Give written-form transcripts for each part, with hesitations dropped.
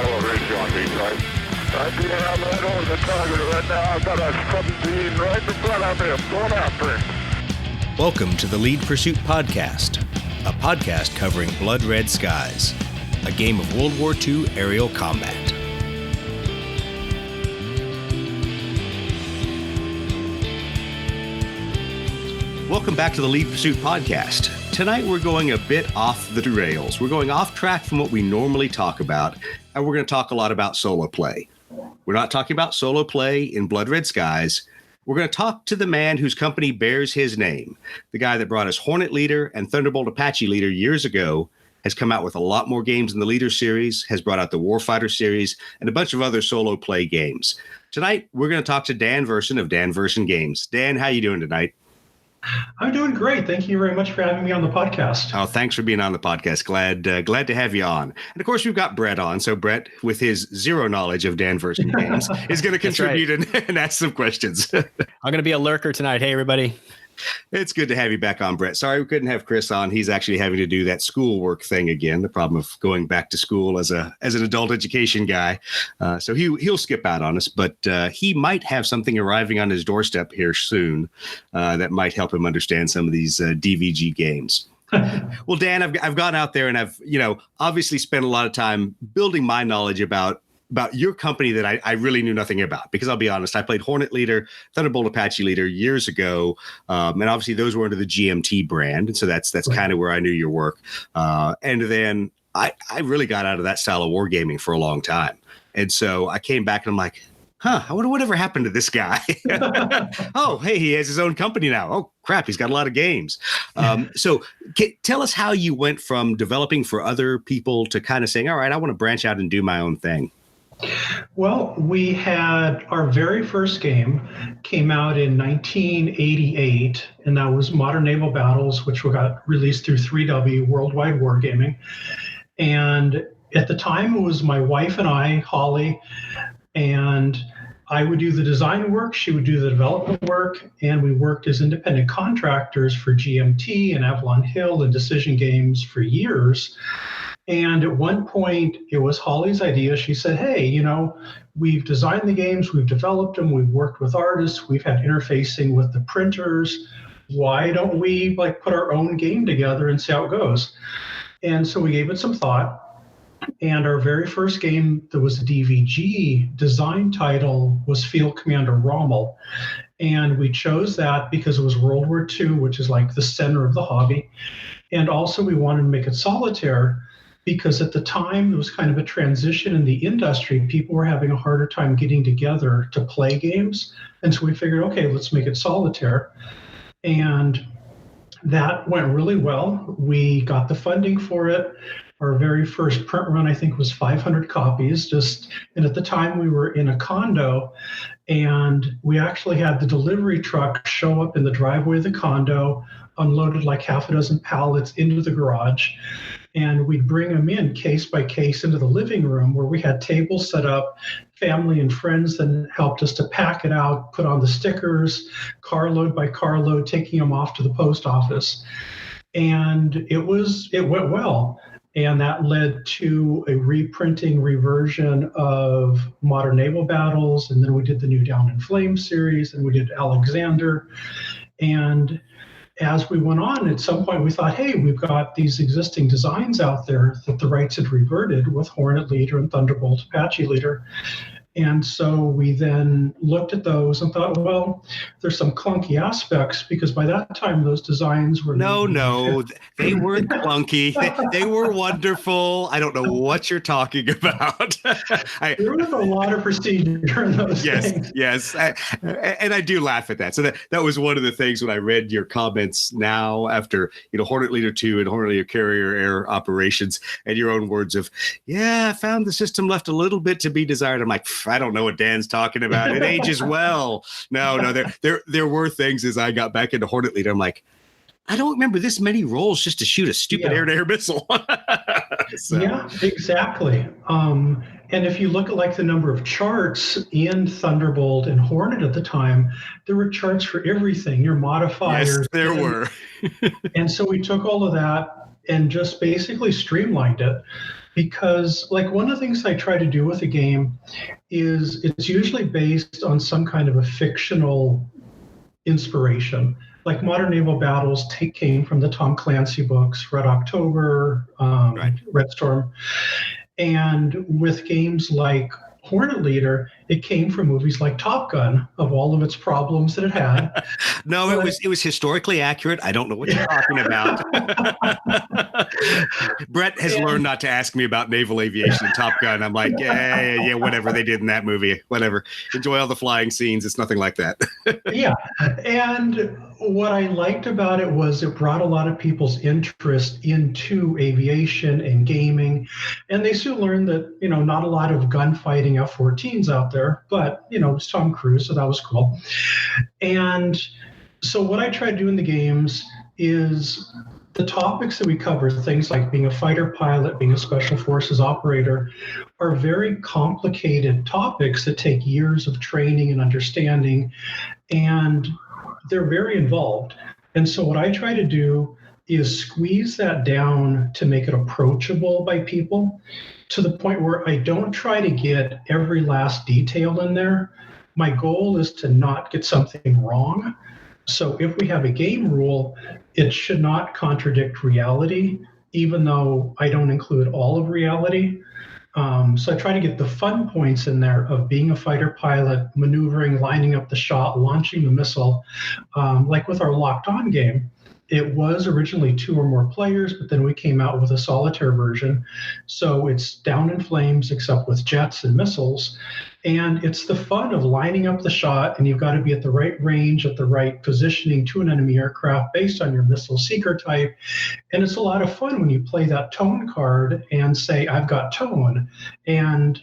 battle range on me, right? I'm being out right over the target right now. I've got a 17 right in front of me. I'm going after him. Welcome to the Lead Pursuit Podcast, a podcast covering Blood Red Skies, a game of World War II aerial combat. Welcome back to the Lead Pursuit Podcast. Tonight we're going a bit off the rails. We're going off track from what we normally talk about, and we're going to talk a lot about solo play. We're not talking about solo play in Blood Red Skies. We're going to talk to the man whose company bears his name, the guy that brought us Hornet Leader and Thunderbolt Apache Leader years ago, has come out with a lot more games in the Leader series, has brought out the Warfighter series, and a bunch of other solo play games. Tonight, we're going to talk to Dan Verssen of Dan Verssen Games. Dan, how you doing tonight? I'm doing great. Thank you very much for having me on the podcast. Oh, thanks for being on the podcast. Glad to have you on. And of course, we've got Brett on. So Brett, with his zero knowledge of Dan Verssen Games, is going to contribute and ask some questions. I'm going to be a lurker tonight. Hey, everybody. It's good to have you back on, Brett. Sorry we couldn't have Chris on. He's actually having to do that schoolwork thing again, the problem of going back to school as an adult education guy. So he'll skip out on us, but he might have something arriving on his doorstep here soon that might help him understand some of these DVG games. Well, Dan, I've gone out there and I've, obviously spent a lot of time building my knowledge about your company that I really knew nothing about, because I'll be honest, I played Hornet Leader, Thunderbolt Apache Leader years ago. And obviously those were under the GMT brand. And so that's kind of where I knew your work. And then I really got out of that style of wargaming for a long time. And so I came back and I'm like, I wonder whatever happened to this guy. Oh, hey, he has his own company now. Oh, crap, he's got a lot of games. So tell us how you went from developing for other people to kind of saying, all right, I want to branch out and do my own thing. Well, we had our very first game came out in 1988, and that was Modern Naval Battles, which got released through 3W, Worldwide Wargaming. And at the time, it was my wife and I, Holly, and I would do the design work, she would do the development work, and we worked as independent contractors for GMT and Avalon Hill and Decision Games for years. And at one point, it was Holly's idea. She said, hey, we've designed the games, we've developed them, we've worked with artists, we've had interfacing with the printers. Why don't we put our own game together and see how it goes? And so we gave it some thought. And our very first game that was a DVG design title was Field Commander Rommel. And we chose that because it was World War II, which is like the center of the hobby. And also we wanted to make it solitaire, because at the time, there was kind of a transition in the industry. People were having a harder time getting together to play games. And so we figured, okay, let's make it solitaire. And that went really well. We got the funding for it. Our very first print run, I think, was 500 copies. And at the time, we were in a condo, and we actually had the delivery truck show up in the driveway of the condo, unloaded like half a dozen pallets into the garage. And we'd bring them in case by case into the living room, where we had tables set up, family and friends then helped us to pack it out, put on the stickers, carload by carload, taking them off to the post office. And it went well. And that led to a reprinting reversion of Modern Naval Battles. And then we did the new Down in Flames series, and we did Alexander. And as we went on, at some point we thought, hey, we've got these existing designs out there that the rights had reverted with Hornet Leader and Thunderbolt Apache Leader. And so we then looked at those and thought, well, there's some clunky aspects, because by that time those designs were... No, they weren't clunky. They were wonderful. I don't know what you're talking about. There was a lot of procedure in those things. Yes. And I do laugh at that. So that was one of the things when I read your comments now after, Hornet Leader 2 and Hornet Leader Carrier Air operations, and your own words of, I found the system left a little bit to be desired. I'm like, I don't know what Dan's talking about. It ages well. No, there were things as I got back into Hornet Leader. I'm like, I don't remember this many rolls just to shoot a stupid air-to-air missile. So. Yeah, exactly. And if you look at the number of charts in Thunderbolt and Hornet at the time, there were charts for everything, your modifiers. Yes, there were. And so we took all of that and just basically streamlined it. because like one of the things I try to do with a game is it's usually based on some kind of a fictional inspiration. Like Modern Naval Battles came from the Tom Clancy books, Red October, Right. Red Storm. And with games like Hornet Leader, it came from movies like Top Gun, of all of its problems that it had. No, But- it was historically accurate. I don't know what you're talking about. Brett has learned not to ask me about naval aviation and Top Gun. I'm like, yeah, whatever they did in that movie, whatever. Enjoy all the flying scenes. It's nothing like that. Yeah. And what I liked about it was it brought a lot of people's interest into aviation and gaming. And they soon learned that, not a lot of gunfighting F-14s out there, but, it's Tom Cruise, so that was cool. And so what I try to do in the games is the topics that we cover, things like being a fighter pilot, being a special forces operator, are very complicated topics that take years of training and understanding, and they're very involved. And so what I try to do is squeeze that down to make it approachable by people, to the point where I don't try to get every last detail in there. My goal is to not get something wrong. So if we have a game rule, it should not contradict reality, even though I don't include all of reality. So I try to get the fun points in there of being a fighter pilot, maneuvering, lining up the shot, launching the missile. Like with our Locked On game, it was originally 2 or more players, but then we came out with a solitaire version. So it's down in flames, except with jets and missiles. And it's the fun of lining up the shot, and you've got to be at the right range, at the right positioning to an enemy aircraft based on your missile seeker type. And it's a lot of fun when you play that tone card and say, I've got tone. And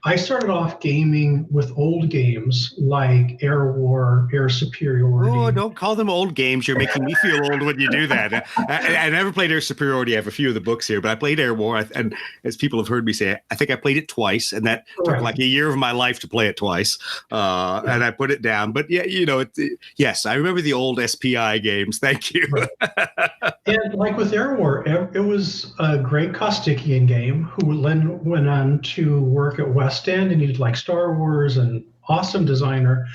I started off gaming with old games like Air War, Air Superiority. Oh, don't call them old games. You're making me feel old when you do that. I never played Air Superiority. I have a few of the books here, but I played Air War. And as people have heard me say, I think I played it twice, and that took like a year of my life to play it twice. And I put it down. But yeah, yes, I remember the old SPI games. Thank you. Right. And like with Air War, it was a great Kostikian game who then went on to work at West End, and he did like Star Wars, and awesome designer.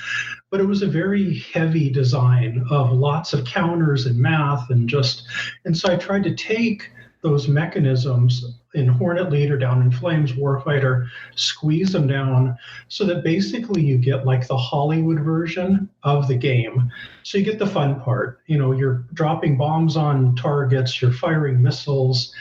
But it was a very heavy design of lots of counters and math and so I tried to take those mechanisms in Hornet Leader, Down in Flames, Warfighter, squeeze them down so that basically you get like the Hollywood version of the game. So you get the fun part. You're dropping bombs on targets, you're firing missiles,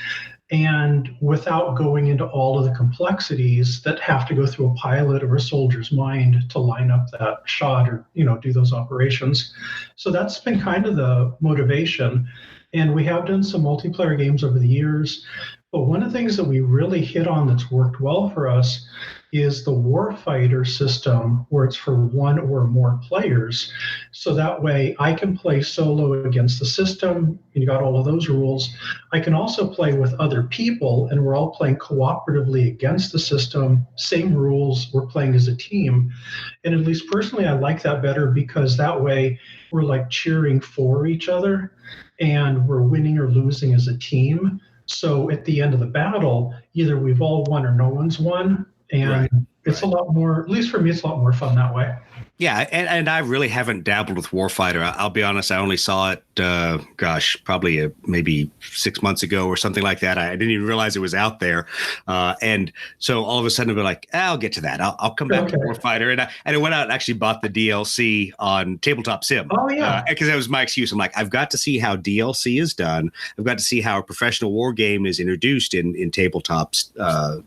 and without going into all of the complexities that have to go through a pilot or a soldier's mind to line up that shot or, do those operations. So that's been kind of the motivation. And we have done some multiplayer games over the years. But one of the things that we really hit on that's worked well for us is the Warfighter system, where it's for 1 or more players. So that way I can play solo against the system, and you got all of those rules. I can also play with other people, and we're all playing cooperatively against the system, same rules, we're playing as a team. And at least personally, I like that better, because that way we're like cheering for each other, and we're winning or losing as a team. So at the end of the battle, either we've all won or no one's won. And it's a lot more, at least for me, it's a lot more fun that way. Yeah, and I really haven't dabbled with Warfighter. I'll be honest, I only saw it, probably maybe 6 months ago or something like that. I didn't even realize it was out there. And so all of a sudden, I'll be like, I'll get to that. I'll come back to Warfighter. And I went out and actually bought the DLC on Tabletop Sim. Oh, yeah. Because that was my excuse. I'm like, I've got to see how DLC is done. I've got to see how a professional war game is introduced in Tabletop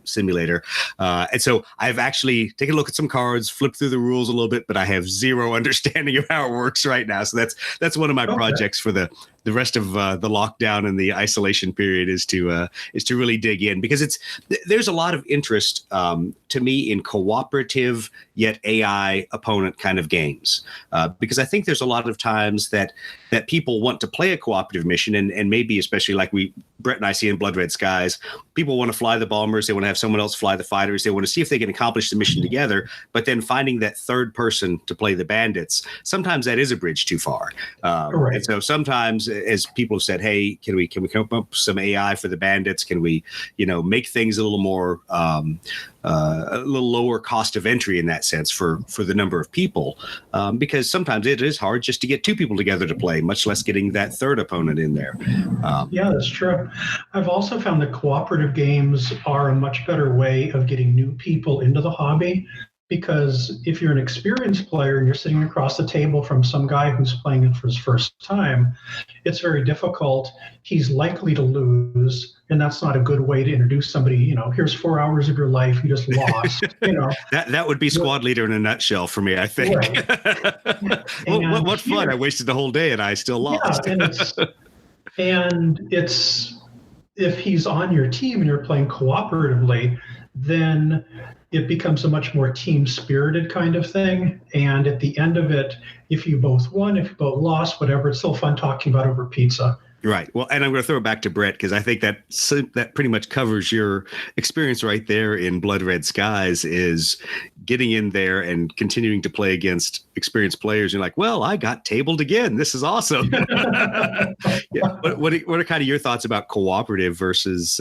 Simulator. And so I've actually taken a look at some cards, flipped through the rules a little bit, but I have zero understanding of how it works right now. So that's one of my projects for the rest of the lockdown and the isolation period is to really dig in, because there's a lot of interest to me in cooperative yet AI opponent kind of games, because I think there's a lot of times that people want to play a cooperative mission, and maybe especially like Brett and I see in Blood Red Skies, people want to fly the bombers, they want to have someone else fly the fighters, they want to see if they can accomplish the mission together, but then finding that third person to play the bandits, sometimes that is a bridge too far. And so sometimes as people have said, hey, can we come up with some AI for the bandits? Can we, make things a little more a little lower cost of entry in that sense for the number of people, because sometimes it is hard just to get two people together to play, much less getting that third opponent in there. Yeah, that's true. I've also found that cooperative games are a much better way of getting new people into the hobby, because if you're an experienced player and you're sitting across the table from some guy who's playing it for his first time, it's very difficult. He's likely to lose, and that's not a good way to introduce somebody. Here's 4 hours of your life you just lost. That would be squad leader in a nutshell for me, I think. Right. Well, what fun! I wasted the whole day and I still lost. Yeah, and it's if he's on your team and you're playing cooperatively, then it becomes a much more team-spirited kind of thing. And at the end of it, if you both won, if you both lost, whatever, it's still fun talking about over pizza. Right. Well, and I'm going to throw it back to Brett, because I think that pretty much covers your experience right there in Blood Red Skies, is getting in there and continuing to play against experienced players. You're like, well, I got tabled again. This is awesome. Yeah. What are kind of your thoughts about cooperative versus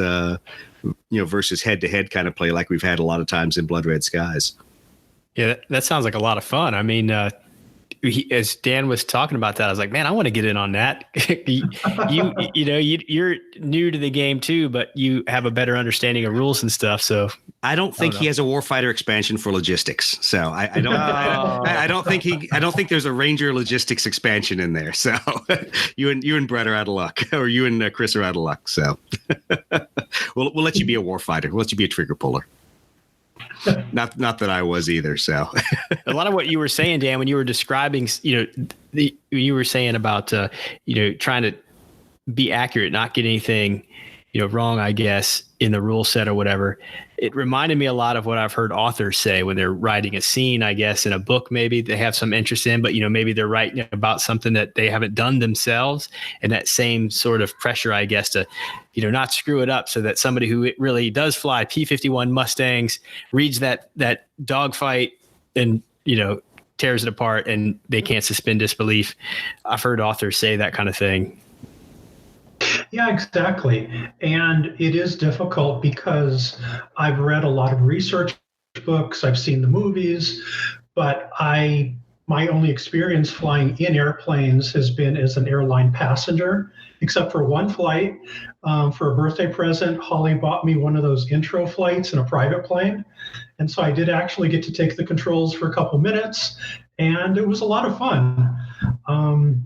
versus head-to-head kind of play like we've had a lot of times in Blood Red Skies? Yeah, that sounds like a lot of fun. I mean, as Dan was talking about that, I was like, man, I want to get in on that. You're new to the game too, but you have a better understanding of rules and stuff. So I don't think he has a Warfighter expansion for logistics. So I don't think there's a Ranger logistics expansion in there. So you and Brett are out of luck, or you and Chris are out of luck. So we'll let you be a Warfighter. We'll let you be a trigger puller. Not that I was either. So a lot of what you were saying, Dan, when you were describing, you were saying about, trying to be accurate, not get anything, wrong, I guess, in the rule set or whatever. It reminded me a lot of what I've heard authors say when they're writing a scene, I guess, in a book. Maybe they have some interest in, but, maybe they're writing about something that they haven't done themselves, and that same sort of pressure, I guess, to, not screw it up, so that somebody who really does fly P-51 Mustangs reads that dogfight and, tears it apart, and they can't suspend disbelief. I've heard authors say that kind of thing. Yeah, exactly. And it is difficult because I've read a lot of research books, I've seen the movies, but my only experience flying in airplanes has been as an airline passenger, except for one flight. For a birthday present, Holly bought me one of those intro flights in a private plane. And so I did actually get to take the controls for a couple minutes, and it was a lot of fun.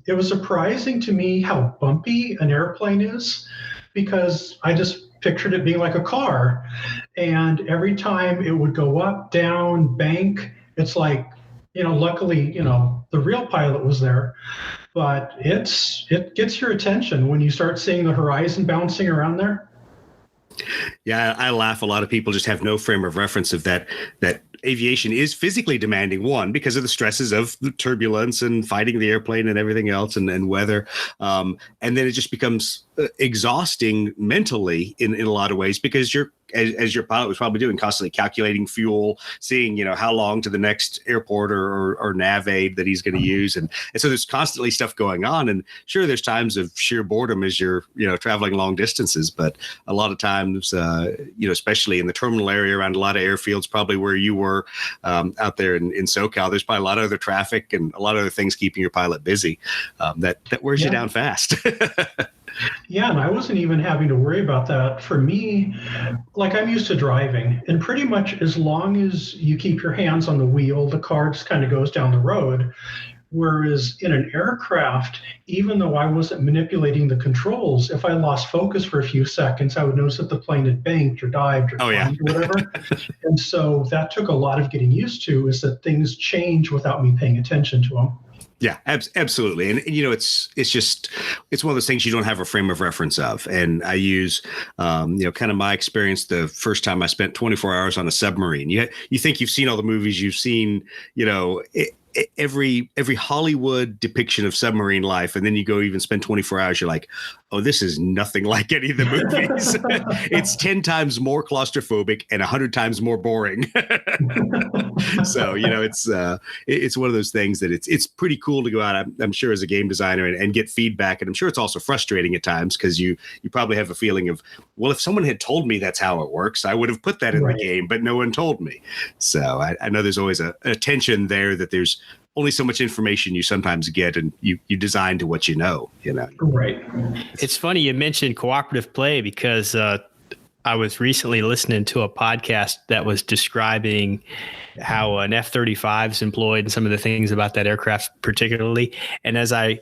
It was surprising to me how bumpy an airplane is, because I just pictured it being like a car. And every time it would go up, down, bank, it's like, luckily, the real pilot was there. But it gets your attention when you start seeing the horizon bouncing around there. Yeah, I laugh. A lot of people just have no frame of reference of that aviation is physically demanding, one, because of the stresses of the turbulence and fighting the airplane and everything else, and weather. And then it just becomes exhausting mentally in a lot of ways, because you're, as your pilot was probably doing, constantly calculating fuel, seeing, how long to the next airport or nav aid that he's going to use. And so there's constantly stuff going on. And sure, there's times of sheer boredom as you're, traveling long distances. But a lot of times, especially in the terminal area around a lot of airfields, probably where you were out there in SoCal, there's probably a lot of other traffic and a lot of other things keeping your pilot busy that wears you down fast. Yeah, and I wasn't even having to worry about that. For me, like, I'm used to driving, and pretty much as long as you keep your hands on the wheel, the car just kind of goes down the road. Whereas in an aircraft, even though I wasn't manipulating the controls, if I lost focus for a few seconds, I would notice that the plane had banked or dived or climbed or whatever. And so that took a lot of getting used to, is that things change without me paying attention to them. Yeah, absolutely. And it's one of those things you don't have a frame of reference of. And I use, kind of my experience the first time I spent 24 hours on a submarine. You think you've seen all the movies, you've seen, every Hollywood depiction of submarine life, and then you go even spend 24 hours, you're like, oh, this is nothing like any of the movies. It's 10 times more claustrophobic and 100 times more boring. So, it's one of those things that it's pretty cool to go out, I'm sure, as a game designer and get feedback. And I'm sure it's also frustrating at times because you probably have a feeling of, well, if someone had told me that's how it works, I would have put that in the game, but no one told me. So I know there's always a tension there that there's only so much information you sometimes get, and you design to what you know. Right. It's funny you mentioned cooperative play because I was recently listening to a podcast that was describing how an F-35 is employed and some of the things about that aircraft particularly. And as I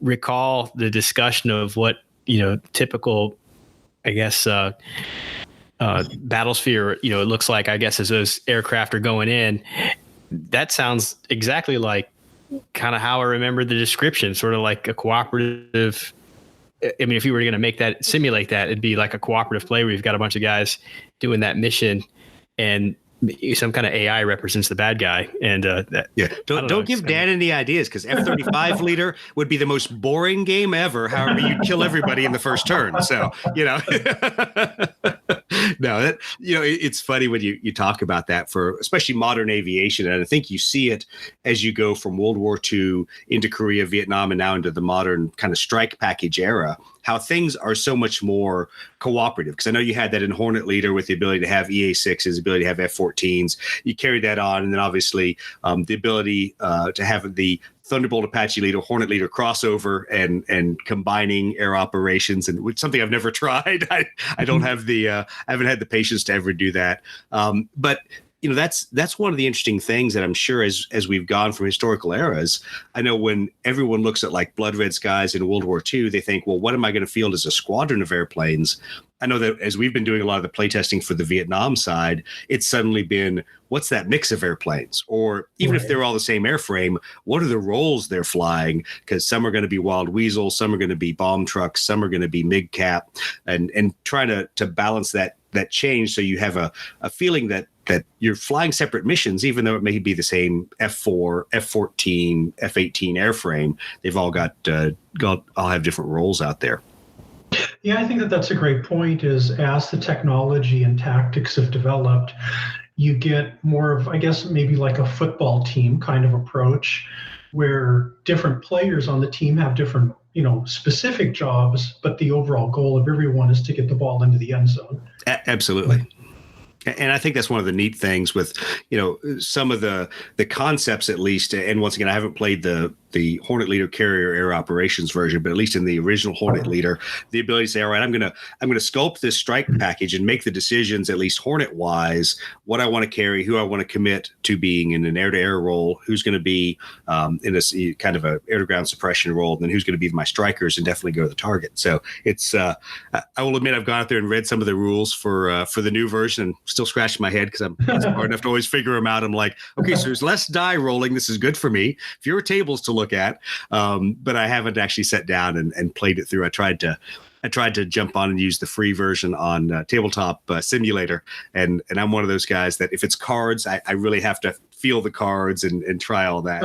recall the discussion of what, typical, I guess, battlesphere, it looks like, I guess, as those aircraft are going in, that sounds exactly like kind of how I remember the description, sort of like a cooperative. I mean, if you were going to simulate that, it'd be like a cooperative play where you've got a bunch of guys doing that mission and some kind of AI represents the bad guy. And don't give Dan any ideas, because F-35 leader would be the most boring game ever. However, you kill everybody in the first turn. So, no, it's funny when you talk about that for especially modern aviation. And I think you see it as you go from World War II into Korea, Vietnam, and now into the modern kind of strike package era, how things are so much more cooperative. Because I know you had that in Hornet Leader with the ability to have EA-6s, the ability to have F-14s. You carried that on. And then obviously the ability to have the Thunderbolt Apache Leader, Hornet Leader crossover and combining air operations, and which something I've never tried. I don't have I haven't had the patience to ever do that. But that's one of the interesting things that I'm sure as we've gone from historical eras, I know when everyone looks at like Blood Red Skies in World War II, they think, well, what am I going to field as a squadron of airplanes? I know that as we've been doing a lot of the playtesting for the Vietnam side, it's suddenly been, what's that mix of airplanes? Or even if they're all the same airframe, what are the roles they're flying? Because some are going to be Wild Weasel, some are going to be bomb trucks, some are going to be MiG-Cap, and trying to balance that change so you have a feeling that you're flying separate missions, even though it may be the same F4, F-14, F-18 airframe. They've all all have different roles out there. Yeah, I think that's a great point, is as the technology and tactics have developed, you get more of, I guess, maybe like a football team kind of approach where different players on the team have different, specific jobs, but the overall goal of everyone is to get the ball into the end zone. Absolutely. And I think that's one of the neat things with, some of the concepts, at least. And once again, I haven't played the Hornet Leader Carrier Air Operations version, but at least in the original Hornet Leader, the ability to say, all right, I'm going to sculpt this strike package and make the decisions, at least Hornet wise, what I want to carry, who I want to commit to being in an air-to-air role, who's going to be in a kind of a air-to-ground suppression role, and then who's going to be my strikers and definitely go to the target. So it's, I will admit, I've gone out there and read some of the rules for the new version and still scratching my head because I'm smart enough to always figure them out. I'm like, okay, so there's less die rolling. This is good for me. Fewer tables to look at, but I haven't actually sat down and played it through. I tried to jump on and use the free version on Tabletop Simulator, and I'm one of those guys that if it's cards, I really have to feel the cards and try all that.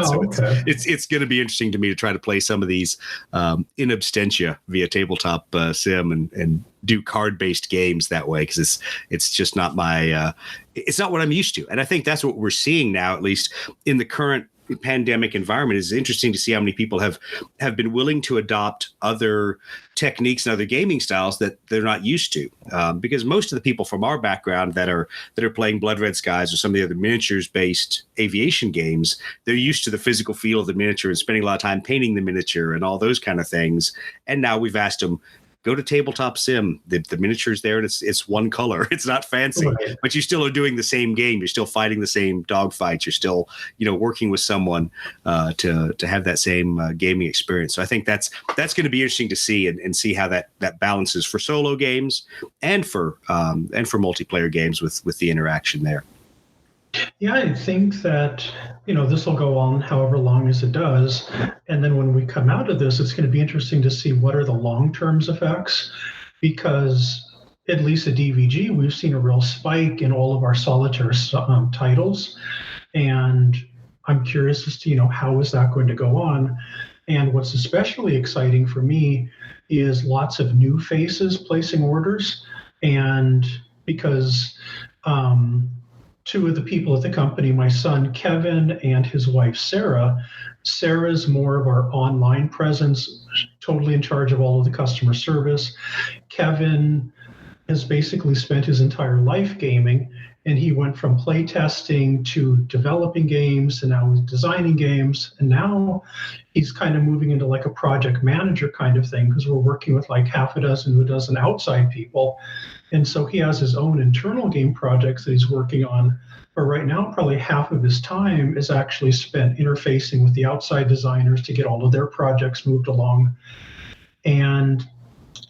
It's going to be interesting to me to try to play some of these in absentia via Tabletop Sim and do card-based games that way, because it's just not it's not what I'm used to. And I think that's what we're seeing now, at least in the current pandemic environment. Is interesting to see how many people have been willing to adopt other techniques and other gaming styles that they're not used to, because most of the people from our background that are playing Blood Red Skies or some of the other miniatures based aviation games, they're used to the physical feel of the miniature and spending a lot of time painting the miniature and all those kind of things. And now we've asked them, go to Tabletop Sim. The miniature's there, and it's one color. It's not fancy, but you still are doing the same game. You're still fighting the same dogfights. You're still, working with someone to have that same gaming experience. So I think that's going to be interesting to see and see how that balances for solo games and for multiplayer games with the interaction there. Yeah, I think that, this will go on however long as it does. And then when we come out of this, it's going to be interesting to see what are the long-term effects, because at least at DVG, we've seen a real spike in all of our solitaire titles. And I'm curious as to, how is that going to go on? And what's especially exciting for me is lots of new faces placing orders. And because two of the people at the company, my son Kevin and his wife Sarah's more of our online presence, totally in charge of all of the customer service. Kevin has basically spent his entire life gaming, and he went from play testing to developing games, and now he's designing games, and now he's kind of moving into like a project manager kind of thing, because we're working with like half a dozen to a dozen outside people. And so he has his own internal game projects that he's working on. But right now, probably half of his time is actually spent interfacing with the outside designers to get all of their projects moved along. And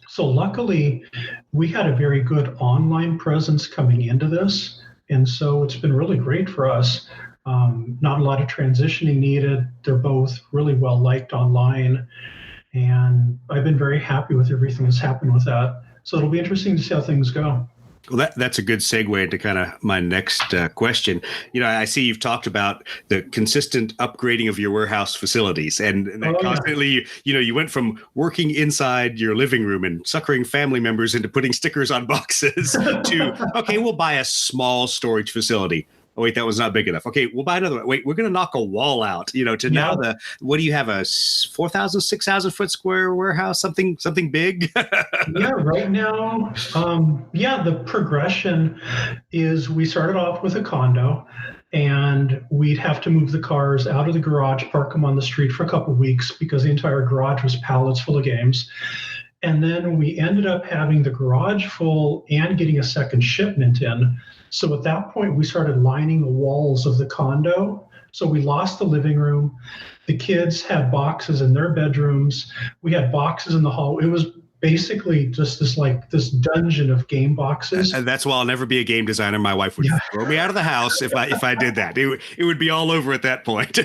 so luckily, we had a very good online presence coming into this. And so it's been really great for us. Not a lot of transitioning needed. They're both really well liked online. And I've been very happy with everything that's happened with that. So it'll be interesting to see how things go. Well, that's a good segue into kind of my next question. I see you've talked about the consistent upgrading of your warehouse facilities, and that constantly, you went from working inside your living room and suckering family members into putting stickers on boxes to, okay, we'll buy a small storage facility. Oh, wait, that was not big enough. Okay, we'll buy another one. Wait, we're going to knock a wall out, to now what do you have, a 4,000, 6,000 foot square warehouse, something big? Yeah, right now, the progression is we started off with a condo, and we'd have to move the cars out of the garage, park them on the street for a couple of weeks because the entire garage was pallets full of games. And then we ended up having the garage full and getting a second shipment in. So at that point, we started lining the walls of the condo. So we lost the living room. The kids had boxes in their bedrooms. We had boxes in the hall. It was basically just this dungeon of game boxes. And that's why I'll never be a game designer. My wife would throw me out of the house if I did that. It would be all over at that point.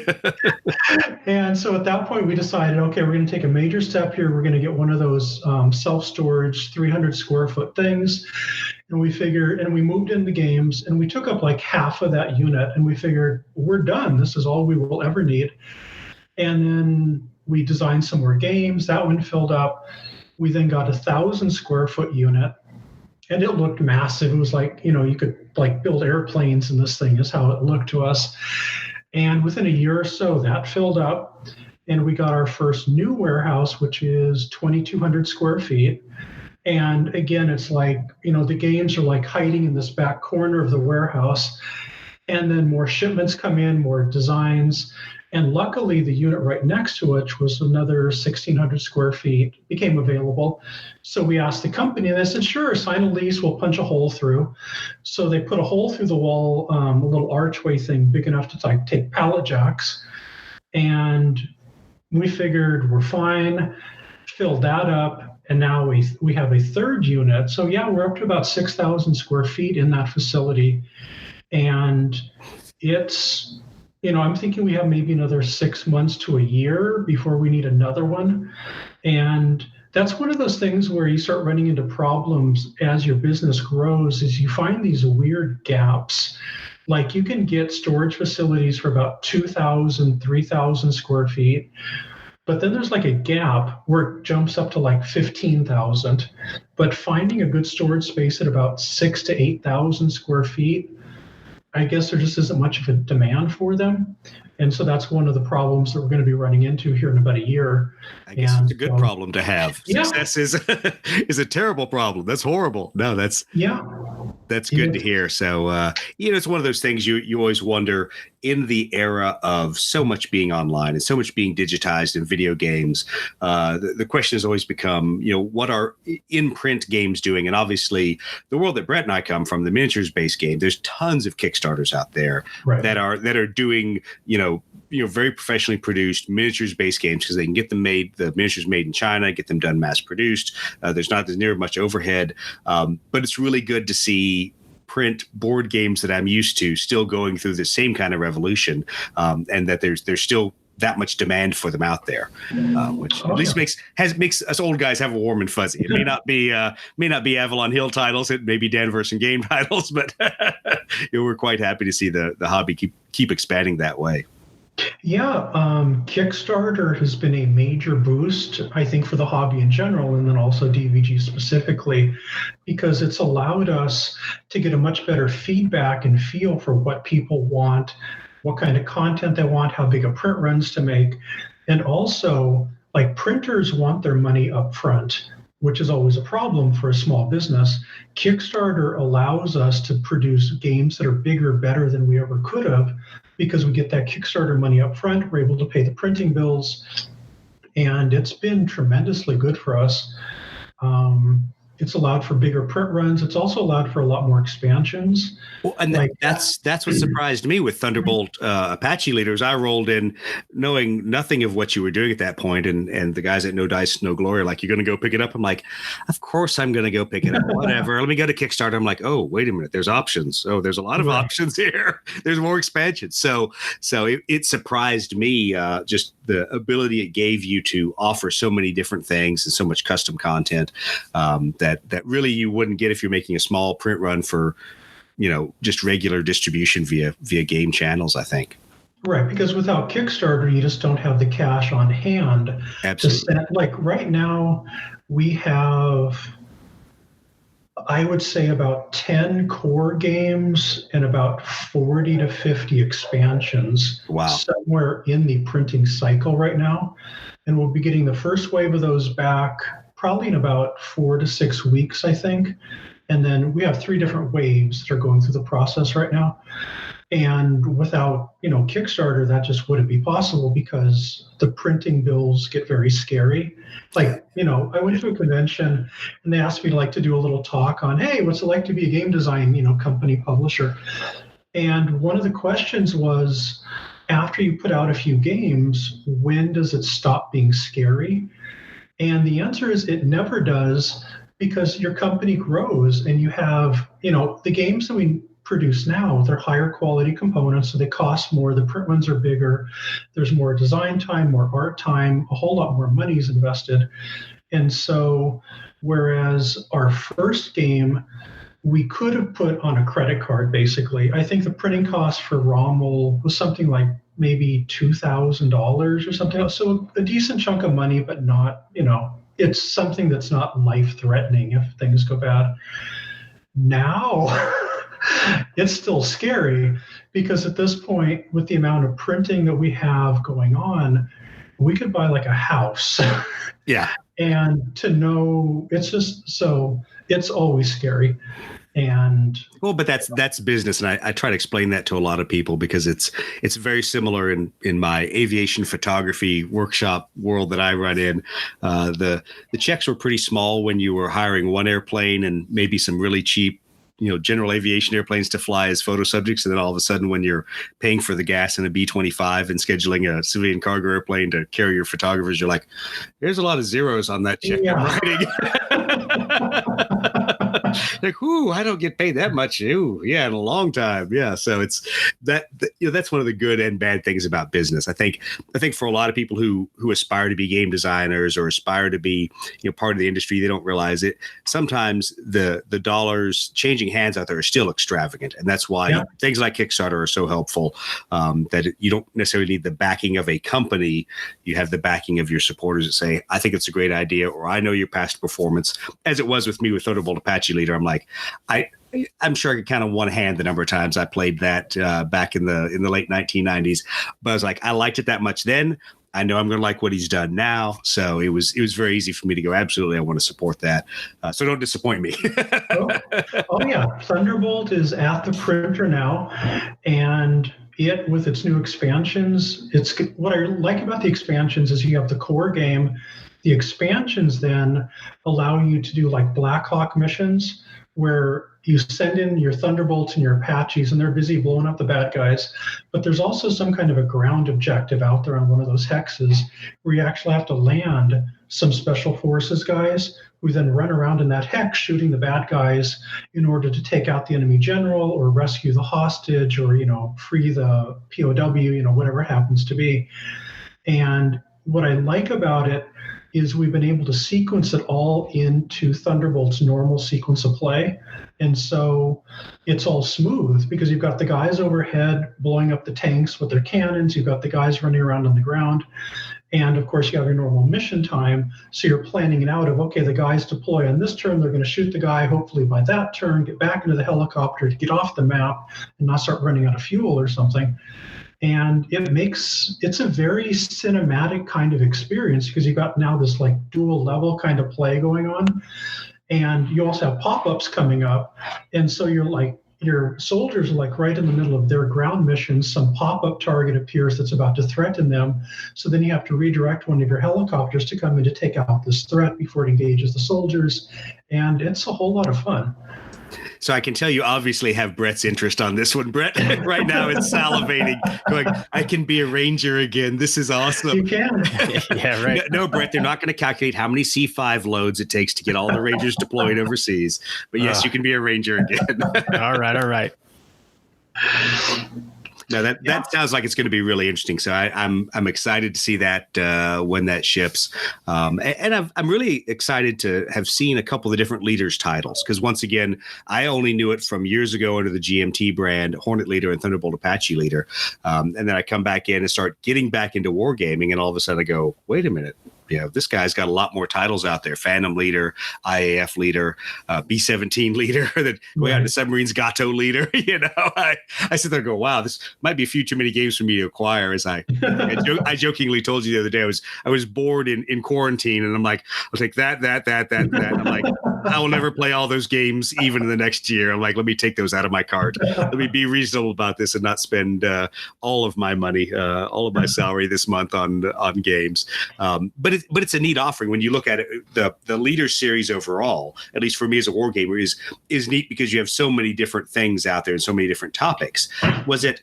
And so at that point, we decided, okay, we're going to take a major step here. We're going to get one of those self-storage 300 square foot things. And we figured, and we moved into games, and we took up like half of that unit, and we figured, we're done. This is all we will ever need. And then we designed some more games. That one filled up. We then got 1,000 square foot unit, and it looked massive. It was like, you could like build airplanes in this thing is how it looked to us. And within a year or so, that filled up, and we got our first new warehouse, which is 2,200 square feet. And again, it's like, the games are like hiding in this back corner of the warehouse. And then more shipments come in, more designs. And luckily, the unit right next to it, which was another 1,600 square feet, became available. So we asked the company, and they said, sure, sign a lease, we'll punch a hole through. So they put a hole through the wall, a little archway thing big enough to take pallet jacks. And we figured we're fine, filled that up. And now we have a third unit. So yeah, we're up to about 6,000 square feet in that facility. And it's, I'm thinking we have maybe another 6 months to a year before we need another one. And that's one of those things where you start running into problems as your business grows, is you find these weird gaps. Like you can get storage facilities for about 2,000, 3,000 square feet. But then there's like a gap where it jumps up to like 15,000. But finding a good storage space at about 6,000 to 8,000 square feet, I guess there just isn't much of a demand for them. And so that's one of the problems that we're going to be running into here in about a year. I guess it's a good problem to have. Yeah. Success is a terrible problem. That's horrible. No, that's good to hear. So, it's one of those things you always wonder in the era of so much being online and so much being digitized in video games. The question has always become, what are in-print games doing? And obviously the world that Brett and I come from, the miniatures-based game, there's tons of Kickstarters out there that are doing, very professionally produced miniatures-based games because they can get them made, the miniatures made in China, get them done mass-produced. There's not near much overhead, but it's really good to see print board games that I'm used to still going through the same kind of revolution, and that there's still that much demand for them out there, which at least makes us old guys have a warm and fuzzy. It may not be Avalon Hill titles, it may be Dan Verssen game titles, but we're quite happy to see the hobby keep expanding that way. Yeah, Kickstarter has been a major boost, I think, for the hobby in general, and then also DVG specifically, because it's allowed us to get a much better feedback and feel for what people want, what kind of content they want, how big a print runs to make, and also like printers want their money up front, which is always a problem for a small business. Kickstarter allows us to produce games that are bigger, better than we ever could have, because we get that Kickstarter money up front. We're able to pay the printing bills, and it's been tremendously good for us. It's allowed for bigger print runs. It's also allowed for a lot more expansions. Well, and that's what surprised me with Thunderbolt Apache Leaders. I rolled in knowing nothing of what you were doing at that point, and the guys at No Dice, No Glory are like, "You're going to go pick it up?" I'm like, "Of course I'm going to go pick it up. Whatever. Let me go to Kickstarter." I'm like, "Oh, wait a minute. There's options. Oh, there's a lot of options here. There's more expansions." So it surprised me just the ability it gave you to offer so many different things and so much custom content that really you wouldn't get if you're making a small print run for, just regular distribution via game channels, I think. Right, because without Kickstarter, you just don't have the cash on hand. Absolutely. Like right now, we have, I would say, about 10 core games and about 40 to 50 expansions. Wow. Somewhere in the printing cycle right now. And we'll be getting the first wave of those back probably in about 4 to 6 weeks, I think. And then we have 3 different waves that are going through the process right now. And without, Kickstarter, that just wouldn't be possible because the printing bills get very scary. Like, I went to a convention and they asked me to do a little talk on, hey, what's it like to be a game design, company publisher? And one of the questions was, after you put out a few games, when does it stop being scary? And the answer is it never does, because your company grows and you have, the games that we produce now, they're higher quality components, so they cost more, the print runs are bigger, there's more design time, more art time, a whole lot more money is invested. And so whereas our first game, we could have put on a credit card, basically. I think the printing cost for Rommel was something like maybe $2,000 or something else. So a decent chunk of money, but not, it's something that's not life-threatening if things go bad. Now, it's still scary because at this point, with the amount of printing that we have going on, we could buy like a house. Yeah. And to know, it's just so, it's always scary. And well, but that's business, and I try to explain that to a lot of people because it's very similar in my aviation photography workshop world that I run in. The checks were pretty small when you were hiring one airplane and maybe some really cheap, general aviation airplanes to fly as photo subjects, and then all of a sudden, when you're paying for the gas in a B-25 and scheduling a civilian cargo airplane to carry your photographers, you're like, "There's a lot of zeros on that check I'm writing." Like, ooh, I don't get paid that much. Ooh, yeah, in a long time. Yeah. So it's that's one of the good and bad things about business. I think for a lot of people who aspire to be game designers or aspire to be, part of the industry, they don't realize it. Sometimes the dollars changing hands out there are still extravagant. And that's why things like Kickstarter are so helpful, that you don't necessarily need the backing of a company. You have the backing of your supporters that say, I think it's a great idea, or I know your past performance, as it was with me with Thunderbolt Apache Leader. I'm like, I'm sure I could count on one hand the number of times I played that back in the late 1990s. But I was like, I liked it that much then. I know I'm going to like what he's done now. So it was very easy for me to go, absolutely, I want to support that. So don't disappoint me. Oh, yeah. Thunderbolt is at the printer now. And it, with its new expansions, it's what I like about the expansions is you have the core game. The expansions then allow you to do like Black Hawk missions where you send in your Thunderbolts and your Apaches and they're busy blowing up the bad guys. But there's also some kind of a ground objective out there on one of those hexes where you actually have to land some special forces guys who then run around in that hex shooting the bad guys in order to take out the enemy general or rescue the hostage or, free the POW, whatever it happens to be. And what I like about it is we've been able to sequence it all into Thunderbolt's normal sequence of play. And so it's all smooth because you've got the guys overhead blowing up the tanks with their cannons. You've got the guys running around on the ground. And of course, you have your normal mission time. So you're planning it out of, okay, the guys deploy on this turn. They're going to shoot the guy, hopefully by that turn, get back into the helicopter to get off the map and not start running out of fuel or something. And it's a very cinematic kind of experience because you've got now this like dual level kind of play going on. And you also have pop-ups coming up. And so your soldiers are like right in the middle of their ground missions. Some pop-up target appears that's about to threaten them. So then you have to redirect one of your helicopters to come in to take out this threat before it engages the soldiers. And it's a whole lot of fun. So I can tell you obviously have Brett's interest on this one. Brett, right now it's salivating, going, I can be a ranger again. This is awesome. You can. Yeah, right. No, Brett, they're not going to calculate how many C5 loads it takes to get all the rangers deployed overseas. But yes, you can be a ranger again. All right. No, that sounds like it's going to be really interesting. So I'm excited to see that when that ships, and I'm really excited to have seen a couple of the different leaders titles because once again I only knew it from years ago under the GMT brand, Hornet Leader and Thunderbolt Apache Leader, and then I come back in and start getting back into wargaming, and all of a sudden I go, wait a minute. This guy's got a lot more titles out there. Phantom Leader, IAF Leader, B-17 Leader, that way out to Submarines Gato Leader. I sit there and go, wow, this might be a few too many games for me to acquire. As I jokingly told you the other day, I was bored in quarantine, and I'm like, I'll take that. I'm like, I will never play all those games even in the next year. I'm like, let me take those out of my cart. Let me be reasonable about this and not spend all of my money, all of my salary this month on games. But it's a neat offering when you look at it. The Leader series overall, at least for me as a wargamer, is neat because you have so many different things out there and so many different topics. Was it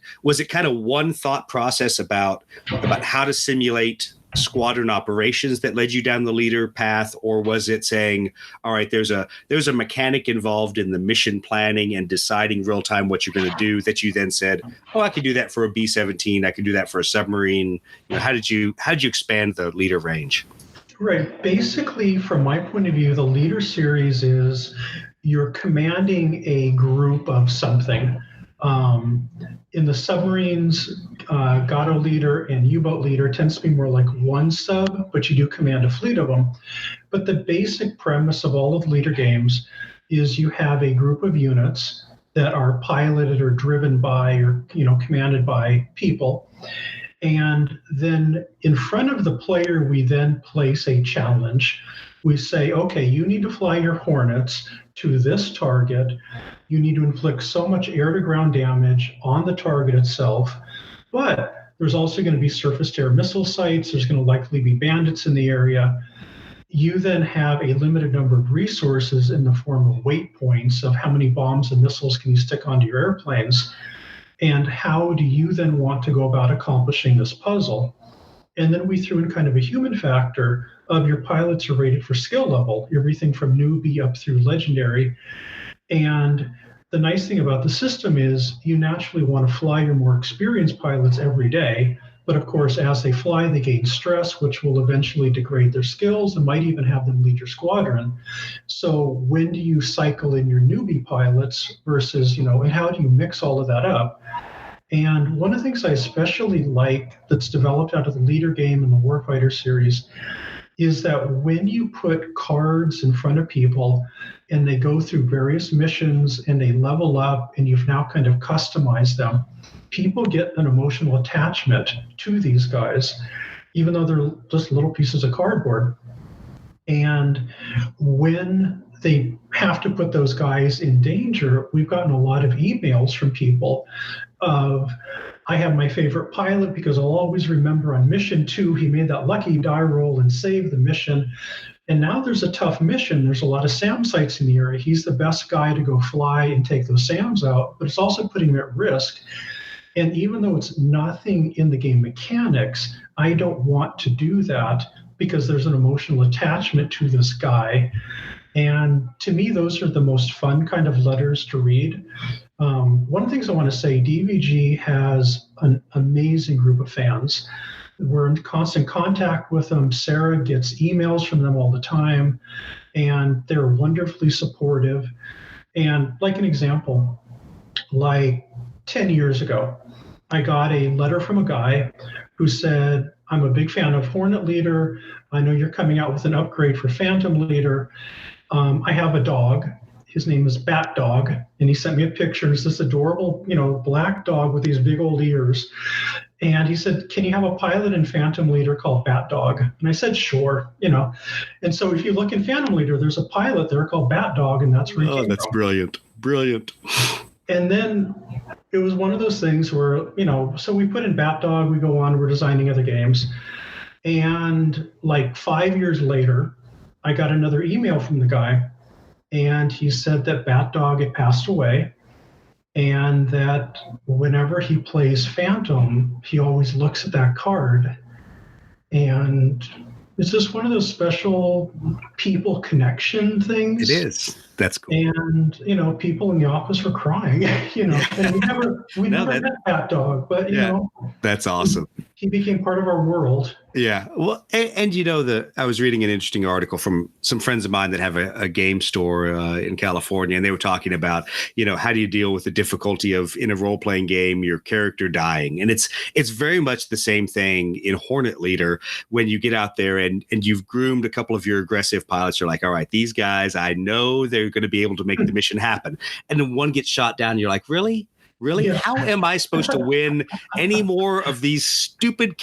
kind of one thought process about how to simulate squadron operations that led you down the Leader path, or was it saying, all right, there's a mechanic involved in the mission planning and deciding real time what you're going to do that you then said, oh, I can do that for a B-17, I can do that for a submarine? How did you expand the Leader range? Right. Basically, from my point of view, the Leader series is you're commanding a group of something. In the submarines, Gato Leader and U-boat Leader tends to be more like one sub, but you do command a fleet of them. But the basic premise of all of Leader games is you have a group of units that are piloted or driven by or commanded by people. And then in front of the player, we then place a challenge. We say, okay, you need to fly your Hornets to this target. You need to inflict so much air-to-ground damage on the target itself. But there's also going to be surface-to-air missile sites. There's going to likely be bandits in the area. You then have a limited number of resources in the form of weight points of how many bombs and missiles can you stick onto your airplanes. And how do you then want to go about accomplishing this puzzle? And then we threw in kind of a human factor of your pilots are rated for skill level, everything from newbie up through legendary. And the nice thing about the system is you naturally want to fly your more experienced pilots every day. But of course, as they fly, they gain stress, which will eventually degrade their skills and might even have them lead your squadron. So when do you cycle in your newbie pilots versus, and how do you mix all of that up? And one of the things I especially like that's developed out of the Leader game and the Warfighter series is that when you put cards in front of people and they go through various missions and they level up and you've now kind of customized them, people get an emotional attachment to these guys, even though they're just little pieces of cardboard. And when they have to put those guys in danger, we've gotten a lot of emails from people of, I have my favorite pilot because I'll always remember on mission 2, he made that lucky die roll and saved the mission. And now there's a tough mission. There's a lot of SAM sites in the area. He's the best guy to go fly and take those SAMs out, but it's also putting him at risk. And even though it's nothing in the game mechanics, I don't want to do that because there's an emotional attachment to this guy. And to me, those are the most fun kind of letters to read. One of the things I want to say, DVG has an amazing group of fans. We're in constant contact with them. Sarah gets emails from them all the time, and they're wonderfully supportive. And like an example, like 10 years ago, I got a letter from a guy who said, I'm a big fan of Hornet Leader. I know you're coming out with an upgrade for Phantom Leader. I have a dog. His name is Bat Dog, and he sent me a picture. It's this adorable, black dog with these big old ears. And he said, can you have a pilot in Phantom Leader called Bat Dog? And I said, sure, And so if you look in Phantom Leader, there's a pilot there called Bat Dog, and that's where he came that's from. Brilliant. And then it was one of those things where, so we put in Bat Dog, we go on, we're designing other games. And like 5 years later, I got another email from the guy, and he said that Bat Dog had passed away, and that whenever he plays Phantom, he always looks at that card. And it's just one of those special people connection things. It is. That's cool. And, people in the office were crying, and we never met Bat Dog, but, that's awesome. He became part of our world. Yeah. Well, and I was reading an interesting article from some friends of mine that have a game store in California, and they were talking about, how do you deal with the difficulty of in a role-playing game, your character dying? And it's very much the same thing in Hornet Leader when you get out there and you've groomed a couple of your aggressive pilots. You're like, all right, these guys, I know they're going to be able to make the mission happen. And then one gets shot down. And you're like, really? Really? Yeah. How am I supposed to win any more of these stupid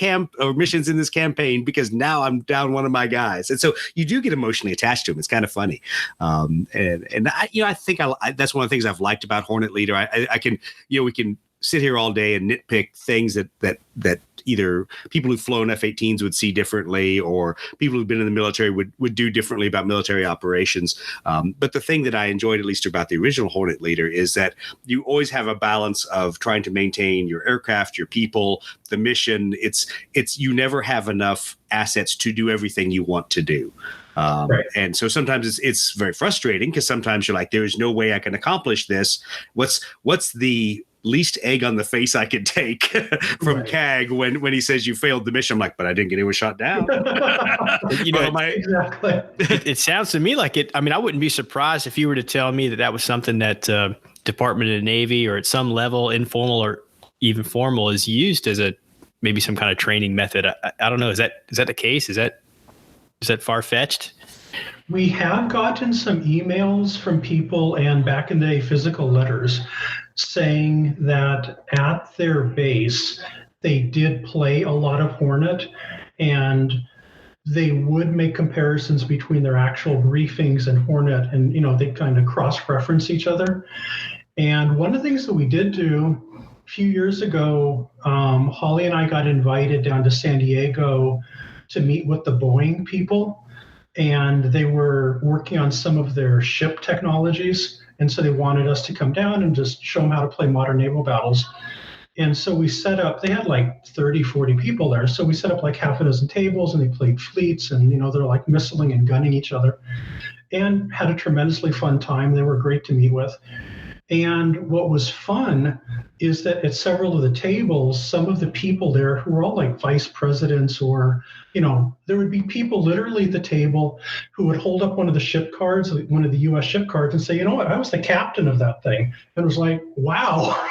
missions in this campaign? Because now I'm down one of my guys. And so you do get emotionally attached to him. It's kind of funny. And I think that's one of the things I've liked about Hornet Leader. I can, we can sit here all day and nitpick things that either people who've flown F-18s would see differently, or people who've been in the military would do differently about military operations. But the thing that I enjoyed, at least about the original Hornet Leader, is that you always have a balance of trying to maintain your aircraft, your people, the mission. It's you never have enough assets to do everything you want to do. Right. And so sometimes it's very frustrating, because sometimes you're like, there is no way I can accomplish this. What's the least egg on the face I could take from right. CAG when he says you failed the mission? I'm like, but I didn't get anyone shot down. Exactly. It sounds to me like it. I mean, I wouldn't be surprised if you were to tell me that was something that Department of the Navy, or at some level, informal or even formal, is used as maybe some kind of training method. I don't know. Is that the case? Is that far-fetched? We have gotten some emails from people, and back in the day, physical letters, saying that at their base, they did play a lot of Hornet, and they would make comparisons between their actual briefings and Hornet, and, they kind of cross-reference each other. And one of the things that we did do a few years ago, Holly and I got invited down to San Diego to meet with the Boeing people, and they were working on some of their ship technologies. And so they wanted us to come down and just show them how to play modern naval battles. And so we set up, they had like 30, 40 people there. So we set up like half a dozen tables, and they played fleets, and, they're like missiling and gunning each other, and had a tremendously fun time. They were great to meet with. And what was fun is that at several of the tables, some of the people there who were all like vice presidents, or, there would be people literally at the table who would hold up one of the ship cards, one of the U.S. ship cards, and say, you know what, I was the captain of that thing. And it was like, wow,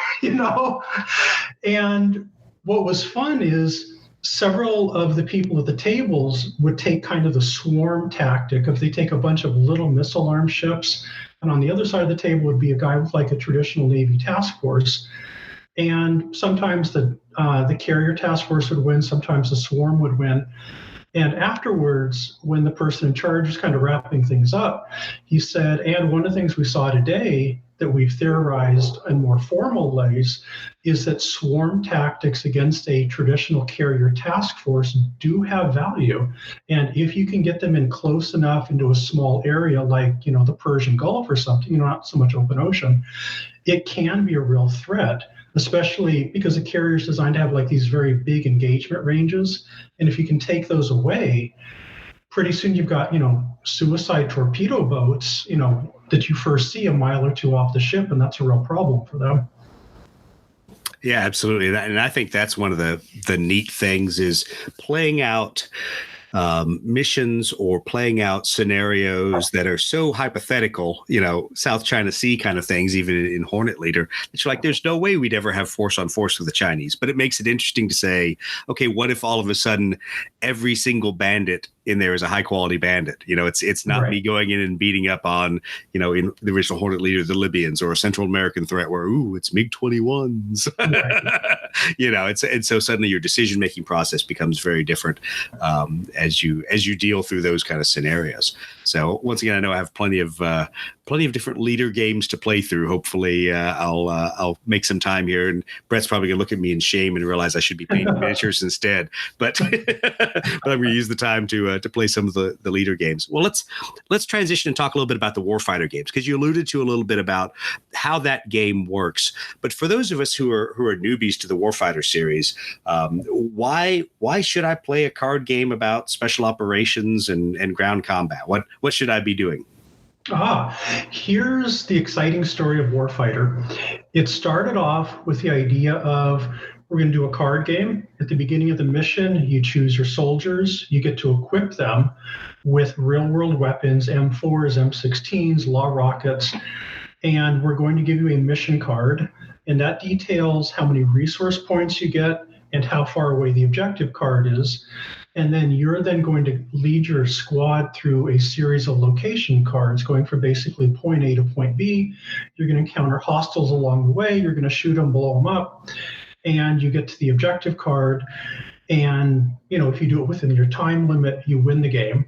And what was fun is several of the people at the tables would take kind of the swarm tactic of they take a bunch of little missile armed ships, and on the other side of the table would be a guy with like a traditional Navy task force. And sometimes the carrier task force would win, sometimes the swarm would win. And afterwards, when the person in charge was kind of wrapping things up, he said, and one of the things we saw today that we've theorized in more formal ways is that swarm tactics against a traditional carrier task force do have value. And if you can get them in close enough into a small area like, the Persian Gulf or something, not so much open ocean, it can be a real threat, especially because the carrier is designed to have like these very big engagement ranges. And if you can take those away, pretty soon you've got, suicide torpedo boats, that you first see a mile or two off the ship, and that's a real problem for them. Yeah, absolutely. And I think that's one of the neat things is playing out missions or playing out scenarios that are so hypothetical, South China Sea kind of things, even in Hornet Leader, that you're like, there's no way we'd ever have force on force with the Chinese. But it makes it interesting to say, okay, what if all of a sudden every single bandit in there is a high quality bandit? It's not me going in and beating up on, in the original Hornet Leader, the Libyans, or a Central American threat where, it's MiG-21s. Right. And so suddenly your decision making process becomes very different as you deal through those kind of scenarios. So once again, I know I have plenty of different leader games to play through. Hopefully, I'll make some time here. And Brett's probably gonna look at me in shame and realize I should be painting miniatures instead. But I'm gonna use the time to play some of the leader games. Well, let's transition and talk a little bit about the Warfighter games, because you alluded to a little bit about how that game works. But for those of us who are newbies to the Warfighter series, why should I play a card game about special operations and ground combat? What should I be doing? Here's the exciting story of Warfighter. It started off with the idea of, we're going to do a card game. At the beginning of the mission, you choose your soldiers. You get to equip them with real-world weapons, M4s, M16s, law rockets, and we're going to give you a mission card, and that details how many resource points you get and how far away the objective card is. And then you're then going to lead your squad through a series of location cards going from basically point A to point B. You're going to encounter hostiles along the way. You're going to shoot them, blow them up, and you get to the objective card. And, if you do it within your time limit, you win the game.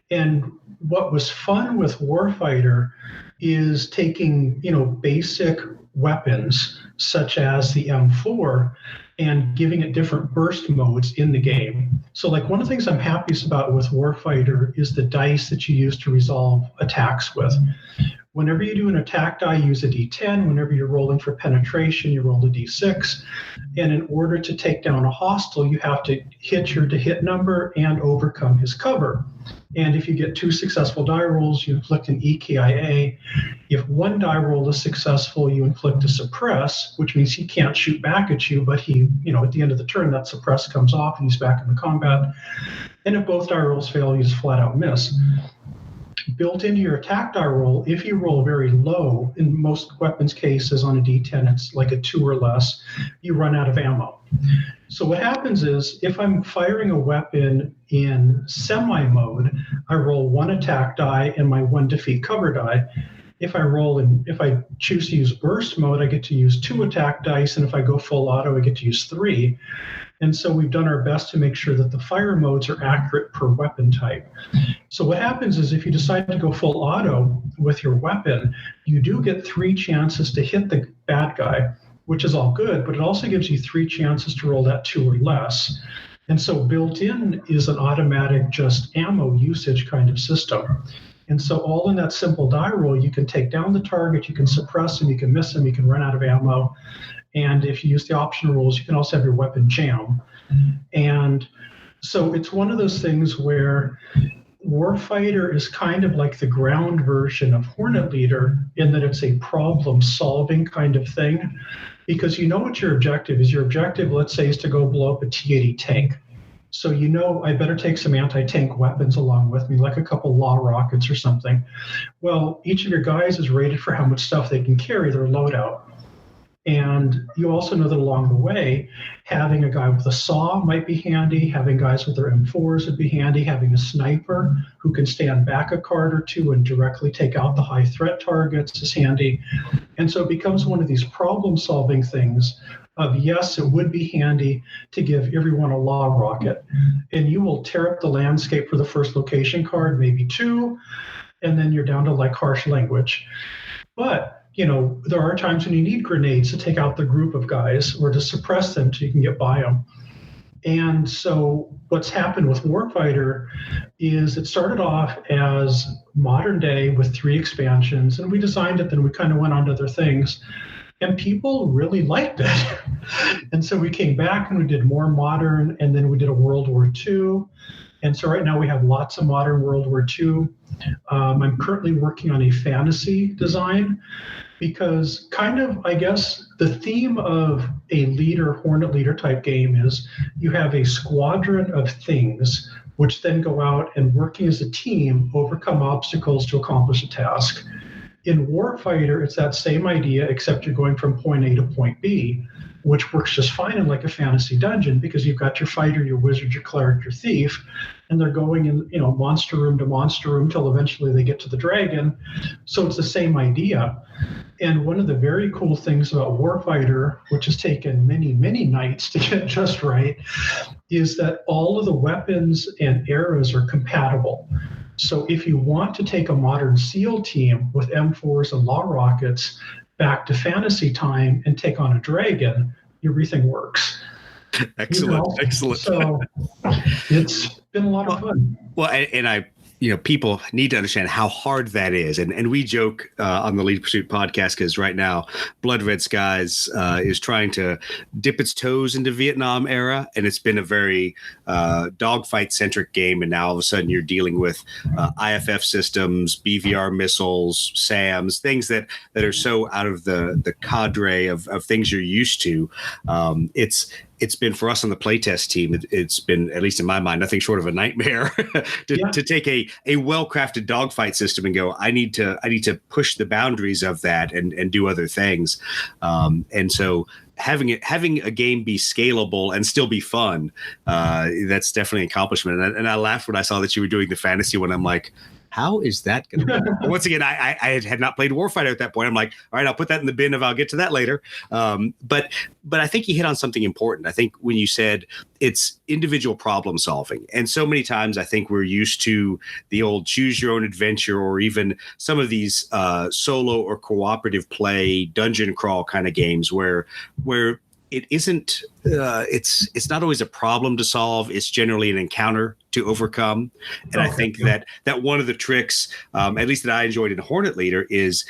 And what was fun with Warfighter is taking, basic weapons such as the M4 and giving it different burst modes in the game. So one of the things I'm happiest about with Warfighter is the dice that you use to resolve attacks with. Whenever you do an attack die, use a D10. Whenever you're rolling for penetration, you roll a D6. And in order to take down a hostile, you have to hit your to-hit number and overcome his cover. And if you get 2 successful die rolls, you inflict an EKIA. If 1 die roll is successful, you inflict a suppress, which means he can't shoot back at you, but he, at the end of the turn, that suppress comes off and he's back in the combat. And if both die rolls fail, you just flat out miss. Built into your attack die roll, if you roll very low, in most weapons cases on a D10, it's like a 2 or less, you run out of ammo. So what happens is, if I'm firing a weapon in semi mode, I roll 1 attack die and my 1 defeat cover die. If I choose to use burst mode, I get to use 2 attack dice, and if I go full auto, I get to use 3. And so we've done our best to make sure that the fire modes are accurate per weapon type. So what happens is, if you decide to go full auto with your weapon, you do get 3 chances to hit the bad guy, which is all good, but it also gives you 3 chances to roll that 2 or less. And so built in is an automatic just ammo usage kind of system. And so all in that simple die roll, you can take down the target, you can suppress him, you can miss him, you can run out of ammo. And if you use the option rules, you can also have your weapon jam. And so it's one of those things where Warfighter is kind of like the ground version of Hornet Leader, in that it's a problem-solving kind of thing. Because what your objective is. Your objective, let's say, is to go blow up a T-80 tank. So I better take some anti-tank weapons along with me, like a couple law rockets or something. Well, each of your guys is rated for how much stuff they can carry, their loadout. And you also know that along the way, having a guy with a saw might be handy, having guys with their M4s would be handy, having a sniper who can stand back a card or two and directly take out the high threat targets is handy. And so it becomes one of these problem-solving things of, yes, it would be handy to give everyone a law rocket, and you will tear up the landscape for the first location card, maybe 2, and then you're down to harsh language. But there are times when you need grenades to take out the group of guys or to suppress them so you can get by them. And so what's happened with Warfighter is it started off as modern day with 3 expansions, and we designed it, then we kind of went on to other things. And people really liked it. And so we came back and we did more modern, and then we did a World War II. And so right now we have lots of modern World War II. I'm currently working on a fantasy design because kind of, I guess, the theme of a leader, Hornet leader type game is you have a squadron of things which then go out and working as a team overcome obstacles to accomplish a task. In Warfighter, it's that same idea, except you're going from point A to point B, which works just fine in like a fantasy dungeon because you've got your fighter, your wizard, your cleric, your thief, and they're going in, monster room to monster room till eventually they get to the dragon. So it's the same idea. And one of the very cool things about Warfighter, which has taken many, many nights to get just right, is that all of the weapons and eras are compatible. So if you want to take a modern SEAL team with M4s and law rockets back to fantasy time and take on a dragon, everything works. Excellent. Excellent. So it's been a lot of fun. Well, and people need to understand how hard that is. And we joke on the Lead Pursuit podcast because right now Blood Red Skies is trying to dip its toes into Vietnam era. And it's been a very dogfight centric game. And now all of a sudden you're dealing with IFF systems, BVR missiles, SAMs, things that are so out of the cadre of things you're used to. It's been for us on the playtest team. It's been, at least in my mind, nothing short of a nightmare to take a well-crafted dogfight system and go, I need to push the boundaries of that and do other things. And so having a game be scalable and still be fun, that's definitely an accomplishment. And I laughed when I saw that you were doing the fantasy one. I'm like, how is that going to work? Once again, I had not played Warfighter at that point. I'm like, all right, I'll put that in the bin if I'll get to that later. But I think you hit on something important. I think when you said it's individual problem solving, and so many times I think we're used to the old choose your own adventure or even some of these solo or cooperative play dungeon crawl kind of games where it isn't it's not always a problem to solve. It's generally an encounter to overcome. And I think that one of the tricks, at least that I enjoyed in Hornet Leader, is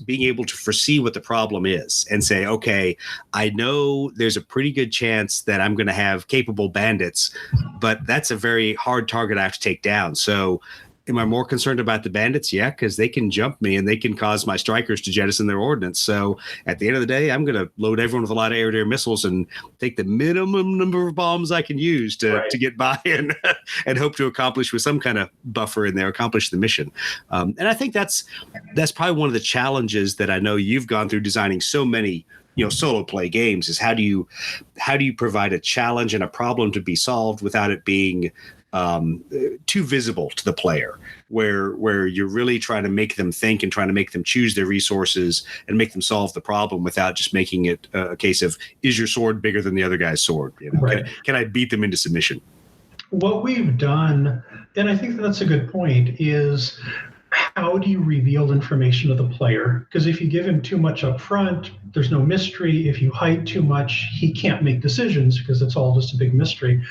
being able to foresee what the problem is and say, okay, I know there's a pretty good chance that I'm going to have capable bandits, but that's a very hard target I have to take down. So am I more concerned about the bandits? Yeah, because they can jump me and they can cause my strikers to jettison their ordnance. So at the end of the day, I'm going to load everyone with a lot of air-to-air missiles and take the minimum number of bombs I can use to get by and hope to accomplish with some kind of buffer in there, accomplish the mission. And I think that's probably one of the challenges that I know you've gone through designing so many solo play games is how do you provide a challenge and a problem to be solved without it being too visible to the player, where you're really trying to make them think and trying to make them choose their resources and make them solve the problem without just making it a case of, is your sword bigger than the other guy's sword? Right. Can I beat them into submission? What we've done, and I think that's a good point, is how do you reveal information to the player? Because if you give him too much up front, there's no mystery. If you hide too much, he can't make decisions because it's all just a big mystery.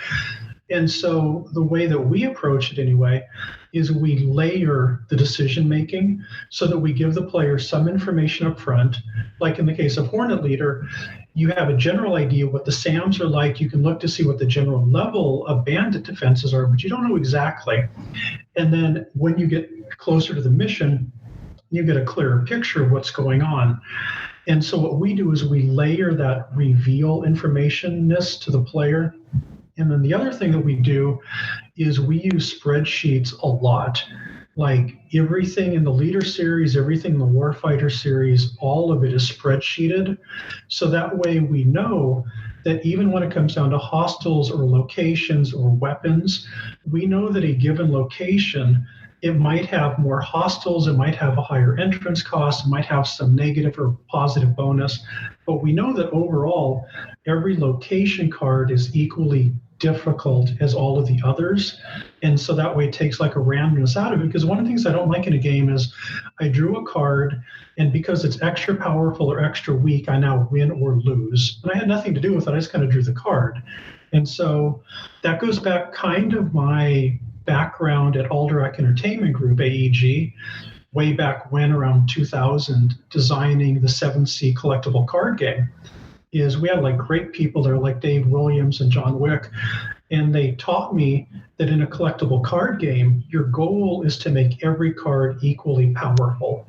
And so the way that we approach it anyway is we layer the decision making so that we give the player some information up front. Like in the case of Hornet Leader, you have a general idea what the SAMs are like. You can look to see what the general level of bandit defenses are, but you don't know exactly. And then when you get closer to the mission, you get a clearer picture of what's going on. And so what we do is we layer that reveal information-ness to the player. And then the other thing that we do is we use spreadsheets a lot. Like everything in the Leader series, everything in the Warfighter series, all of it is spreadsheeted. So that way we know that even when it comes down to hostiles or locations or weapons, we know that a given location, it might have more hostiles, it might have a higher entrance cost, it might have some negative or positive bonus. But we know that overall, every location card is equally difficult as all of the others. And so that way it takes like a randomness out of it. Because one of the things I don't like in a game is I drew a card, and because it's extra powerful or extra weak, I now win or lose. And I had nothing to do with it. I just kind of drew the card. And so that goes back kind of my background at Alderac Entertainment Group, AEG, way back when, around 2000, designing the 7C collectible card game. Is we had like great people there like Dave Williams and John Wick, And they taught me that in a collectible card game, your goal is to make every card equally powerful.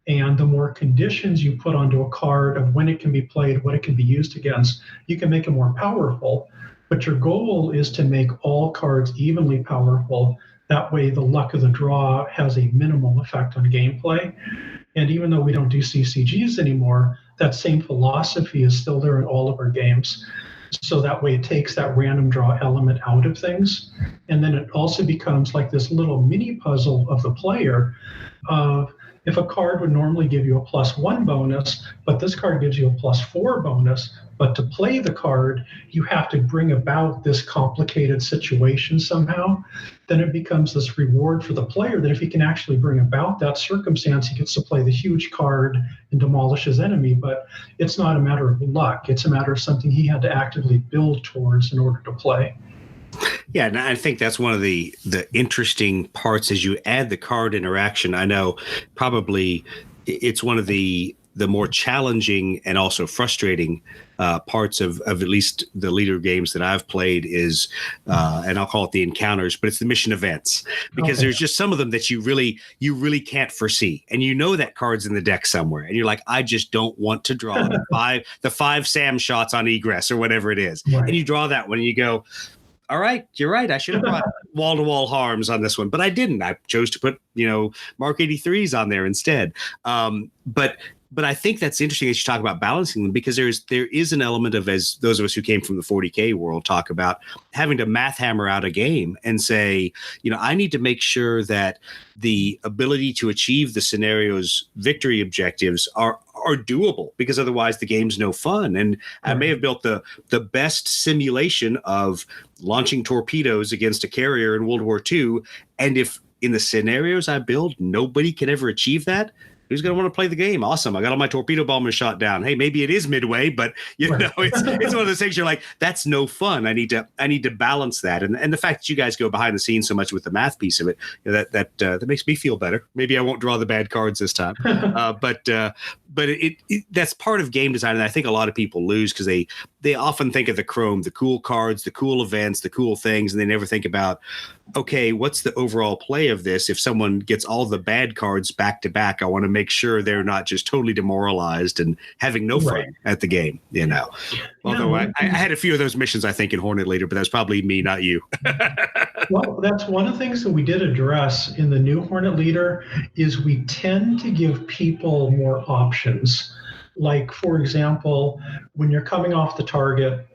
And the more conditions you put onto a card of when it can be played, what it can be used against, you can make it more powerful. But your goal is to make all cards evenly powerful. That way, the luck of the draw has a minimal effect on gameplay. And even though we don't do CCGs anymore, that same philosophy is still there in all of our games. So that way it takes that random draw element out of things. And then it also becomes like this little mini puzzle of the player of if a card would normally give you a +1 bonus, but this card gives you a +4 bonus, but to play the card, you have to bring about this complicated situation somehow, then it becomes this reward for the player that if he can actually bring about that circumstance, he gets to play the huge card and demolish his enemy. But it's not a matter of luck. It's a matter of something he had to actively build towards in order to play. Yeah, and I think that's one of the interesting parts as you add the card interaction. I know probably it's one of the more challenging and also frustrating parts of at least the leader games that I've played is, and I'll call it the encounters, but it's the mission events, because there's just some of them that you really can't foresee. And you know that card's in the deck somewhere. And you're like, I just don't want to draw the five Sam shots on egress or whatever it is. Right. And you draw that one and you go, all right, you're right. I should have brought wall-to-wall harms on this one, but I didn't. I chose to put, Mark 83s on there instead. But I think that's interesting as you talk about balancing them, because there is an element of, as those of us who came from the 40K world talk about, having to math hammer out a game and say, I need to make sure that the ability to achieve the scenario's victory objectives are doable, because otherwise the game's no fun. And I may have built the best simulation of launching torpedoes against a carrier in World War II. And if in the scenarios I build, nobody can ever achieve that, who's going to want to play the game? Awesome. I got all my torpedo bombers shot down. Hey, maybe it is midway, but it's one of those things you're like, that's no fun. I need to balance that. And the fact that you guys go behind the scenes so much with the math piece of it, that makes me feel better. Maybe I won't draw the bad cards this time. But that's part of game design. And I think a lot of people lose because they often think of the chrome, the cool cards, the cool events, the cool things, and they never think about, okay, what's the overall play of this? If someone gets all the bad cards back to back, I want to make sure they're not just totally demoralized and having no fun at the game, Although I had a few of those missions, I think, in Hornet Leader, but that's probably me, not you. Well, that's one of the things that we did address in the new Hornet Leader is we tend to give people more options. Like, for example, when you're coming off the target,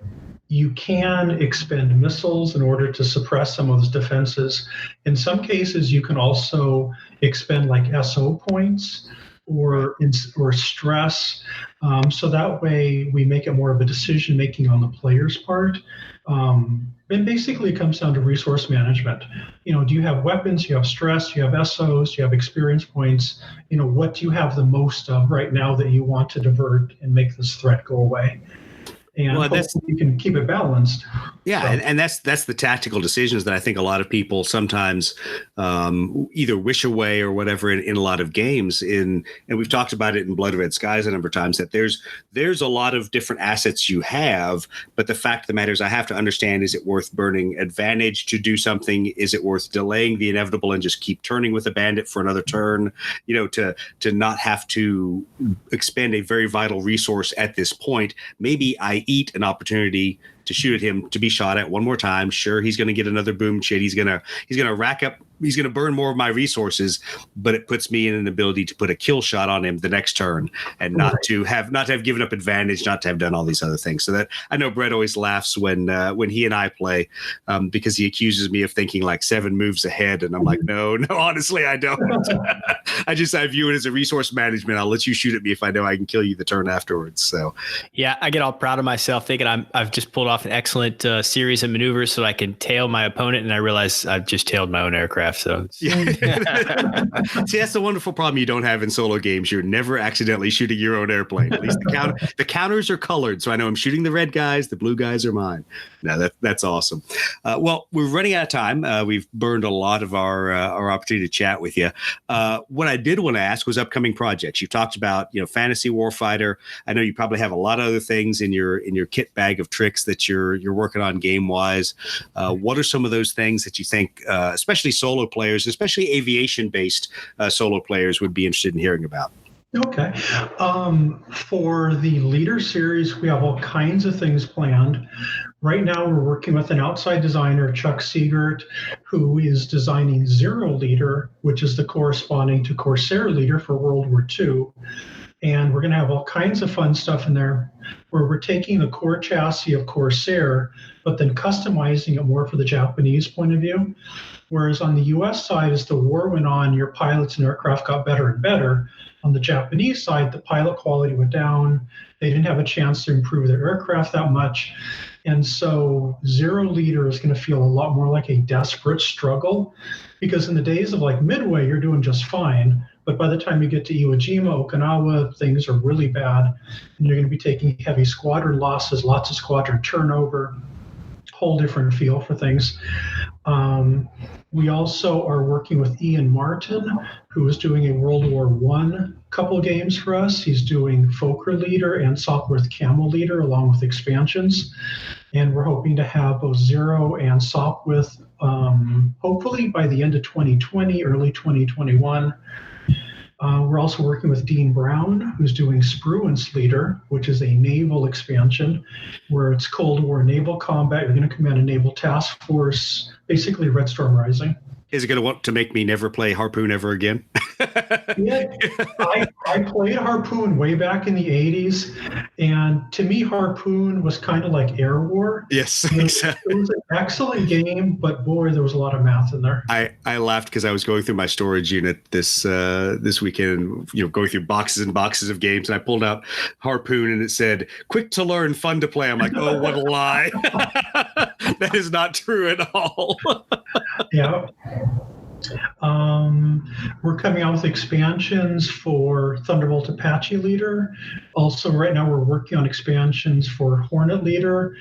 you can expend missiles in order to suppress some of those defenses. In some cases, you can also expend like SO points or stress. So that way we make it more of a decision making on the player's part. And basically it comes down to resource management. Do you have weapons, you have stress, you have SOs, you have experience points? What do you have the most of right now that you want to divert and make this threat go away? And you can keep it balanced. Yeah, so. and that's the tactical decisions that I think a lot of people sometimes either wish away or whatever in a lot of games. And we've talked about it in Blood Red Skies a number of times, that there's a lot of different assets you have, but the fact of the matter is I have to understand, is it worth burning advantage to do something? Is it worth delaying the inevitable and just keep turning with a bandit for another turn? To not have to expend a very vital resource at this point. Maybe I eat an opportunity to shoot at him, to be shot at one more time. Sure, he's going to get another boom chit. He's going to rack up. He's going to burn more of my resources, but it puts me in an ability to put a kill shot on him the next turn, and not to have given up advantage, not to have done all these other things. So that I know Brett always laughs when he and I play, because he accuses me of thinking like 7 moves ahead, and I'm like, no, honestly, I don't. I view it as a resource management. I'll let you shoot at me if I know I can kill you the turn afterwards. So yeah, I get all proud of myself thinking I've just pulled off an excellent series of maneuvers so I can tail my opponent, and I realize I've just tailed my own aircraft. aircraft. So yeah. See, that's the wonderful problem you don't have in solo games. You're never accidentally shooting your own airplane. At least the counters are colored, so I know I'm shooting the red guys. The blue guys are mine. No, that's awesome. Well, we're running out of time. We've burned a lot of our opportunity to chat with you. What I did want to ask was upcoming projects. You talked about, Fantasy Warfighter. I know you probably have a lot of other things in your kit bag of tricks that you're working on game wise. What are some of those things that you think, especially solo players, especially aviation based solo players, would be interested in hearing about? Okay. For the Leader series, we have all kinds of things planned. Right now, we're working with an outside designer, Chuck Siegert, who is designing Zero Leader, which is the corresponding to Corsair Leader for World War II. And we're going to have all kinds of fun stuff in there where we're taking the core chassis of Corsair, but then customizing it more for the Japanese point of view. Whereas on the US side, as the war went on, your pilots and aircraft got better and better. On the Japanese side, the pilot quality went down. They didn't have a chance to improve their aircraft that much. And so Zero Leader is going to feel a lot more like a desperate struggle, because in the days of like Midway, you're doing just fine. But by the time you get to Iwo Jima, Okinawa, things are really bad. And you're going to be taking heavy squadron losses, lots of squadron turnover, whole different feel for things. We also are working with Ian Martin, who is doing a World War I couple games for us. He's doing Fokker Leader and Sopwith Camel Leader along with expansions. And we're hoping to have both Zero and Sopwith hopefully by the end of 2020, early 2021. We're also working with Dean Brown, who's doing Spruance Leader, which is a naval expansion where it's Cold War naval combat. You're going to command a naval task force, basically Red Storm Rising. Is it going to want to make me never play Harpoon ever again? Yeah, I played Harpoon way back in the 80s, and to me, Harpoon was kind of like Air War. Yes, exactly. It was an excellent game, but boy, there was a lot of math in there. I laughed because I was going through my storage unit this weekend, going through boxes and boxes of games, and I pulled out Harpoon, and it said, "Quick to learn, fun to play." I'm like, oh, what a lie! That is not true at all. Yeah. We're coming out with expansions for Thunderbolt Apache Leader. Also, right now we're working on expansions for Hornet Leader,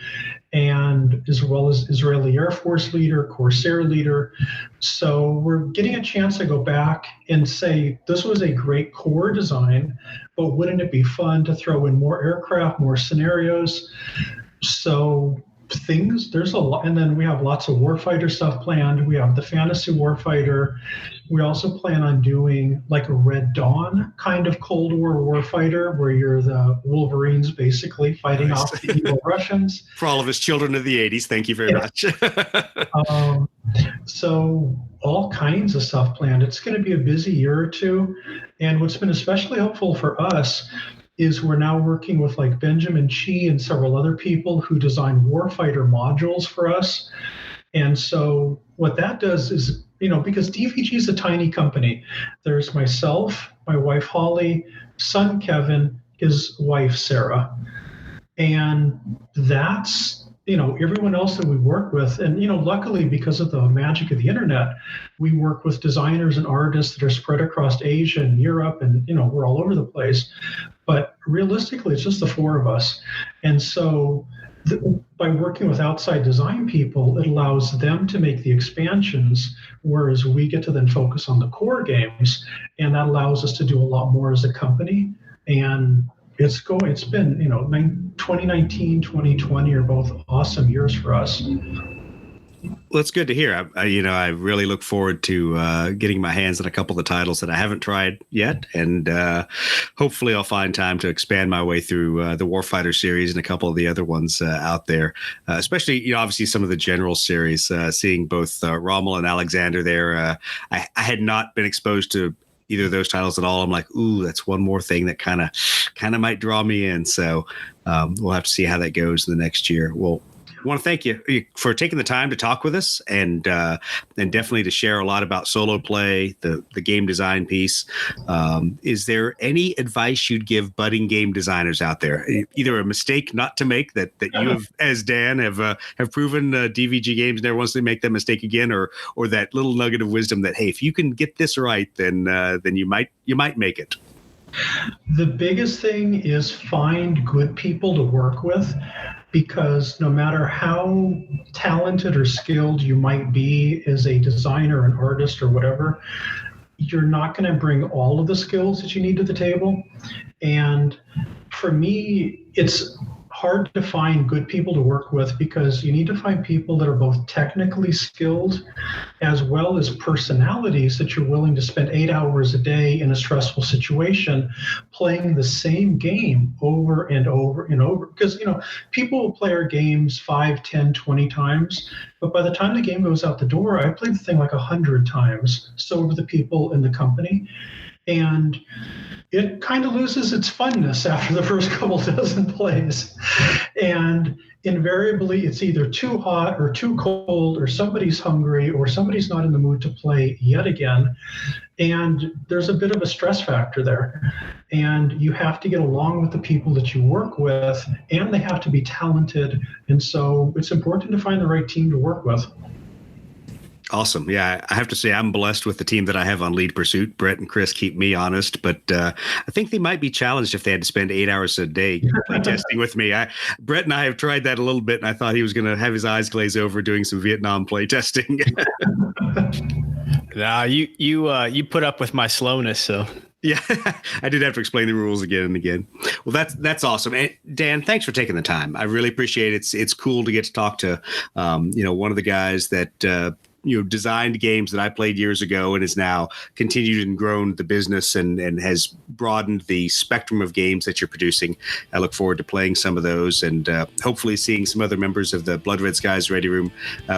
and as well as Israeli Air Force Leader, Corsair Leader. So we're getting a chance to go back and say, this was a great core design, but wouldn't it be fun to throw in more aircraft, more scenarios? So there's a lot, and then we have lots of Warfighter stuff planned. We have the Fantasy Warfighter. We also plan on doing like a Red Dawn kind of Cold War Warfighter, where you're the Wolverines basically fighting off the evil Russians. For all of us children of the 80s, thank you very much. So all kinds of stuff planned. It's going to be a busy year or two. And what's been especially helpful for us is we're now working with like Benjamin Chi and several other people who design Warfighter modules for us. And so what that does is, because DVG is a tiny company, there's myself, my wife Holly, son Kevin, his wife Sarah. And that's, everyone else that we work with. And, luckily, because of the magic of the internet, we work with designers and artists that are spread across Asia and Europe, and, we're all over the place. But realistically, it's just the four of us. And so by working with outside design people, it allows them to make the expansions, whereas we get to then focus on the core games. And that allows us to do a lot more as a company. And it's been, 2019, 2020 are both awesome years for us. Well, it's good to hear. I really look forward to getting my hands on a couple of the titles that I haven't tried yet, and hopefully I'll find time to expand my way through the Warfighter series and a couple of the other ones out there, especially, obviously some of the General series, seeing both Rommel and Alexander there. I had not been exposed to either of those titles at all. I'm like, ooh, that's one more thing that kind of might draw me in. So we'll have to see how that goes in the next year. Well, want to thank you for taking the time to talk with us and definitely to share a lot about solo play, the game design piece. Is there any advice you'd give budding game designers out there? Either a mistake not to make that you have, as Dan, have proven DVG games never wants to make that mistake again, or that little nugget of wisdom that, hey, if you can get this right, then you might make it. The biggest thing is find good people to work with, because no matter how talented or skilled you might be as a designer, an artist, or whatever, you're not going to bring all of the skills that you need to the table. And for me, it's hard to find good people to work with, because you need to find people that are both technically skilled as well as personalities that you're willing to spend 8 hours a day in a stressful situation playing the same game over and over and over. Because, people will play our games 5, 10, 20 times, but by the time the game goes out the door, I played the thing like 100 times. So do the people in the company. And it kind of loses its funness after the first couple dozen plays. And invariably, it's either too hot or too cold, or somebody's hungry, or somebody's not in the mood to play yet again. And there's a bit of a stress factor there. And you have to get along with the people that you work with, and they have to be talented. And so it's important to find the right team to work with. Awesome. Yeah, I have to say I'm blessed with the team that I have on Lead Pursuit. Brett and Chris keep me honest, but I think they might be challenged if they had to spend 8 hours a day play testing with me. Brett and I have tried that a little bit, and I thought he was going to have his eyes glaze over doing some Vietnam play testing. No, you put up with my slowness, so. Yeah, I did have to explain the rules again and again. Well, that's awesome. And Dan, thanks for taking the time. I really appreciate it. It's cool to get to talk to, one of the guys that, designed games that I played years ago and has now continued and grown the business and has broadened the spectrum of games that you're producing. I look forward to playing some of those and hopefully seeing some other members of the Blood Red Skies Ready Room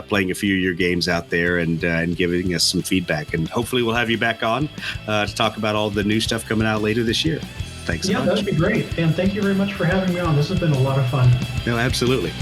playing a few of your games out there and giving us some feedback. And hopefully we'll have you back on to talk about all the new stuff coming out later this year. Thanks so much. Yeah, that'd be great. And thank you very much for having me on. This has been a lot of fun. No, absolutely.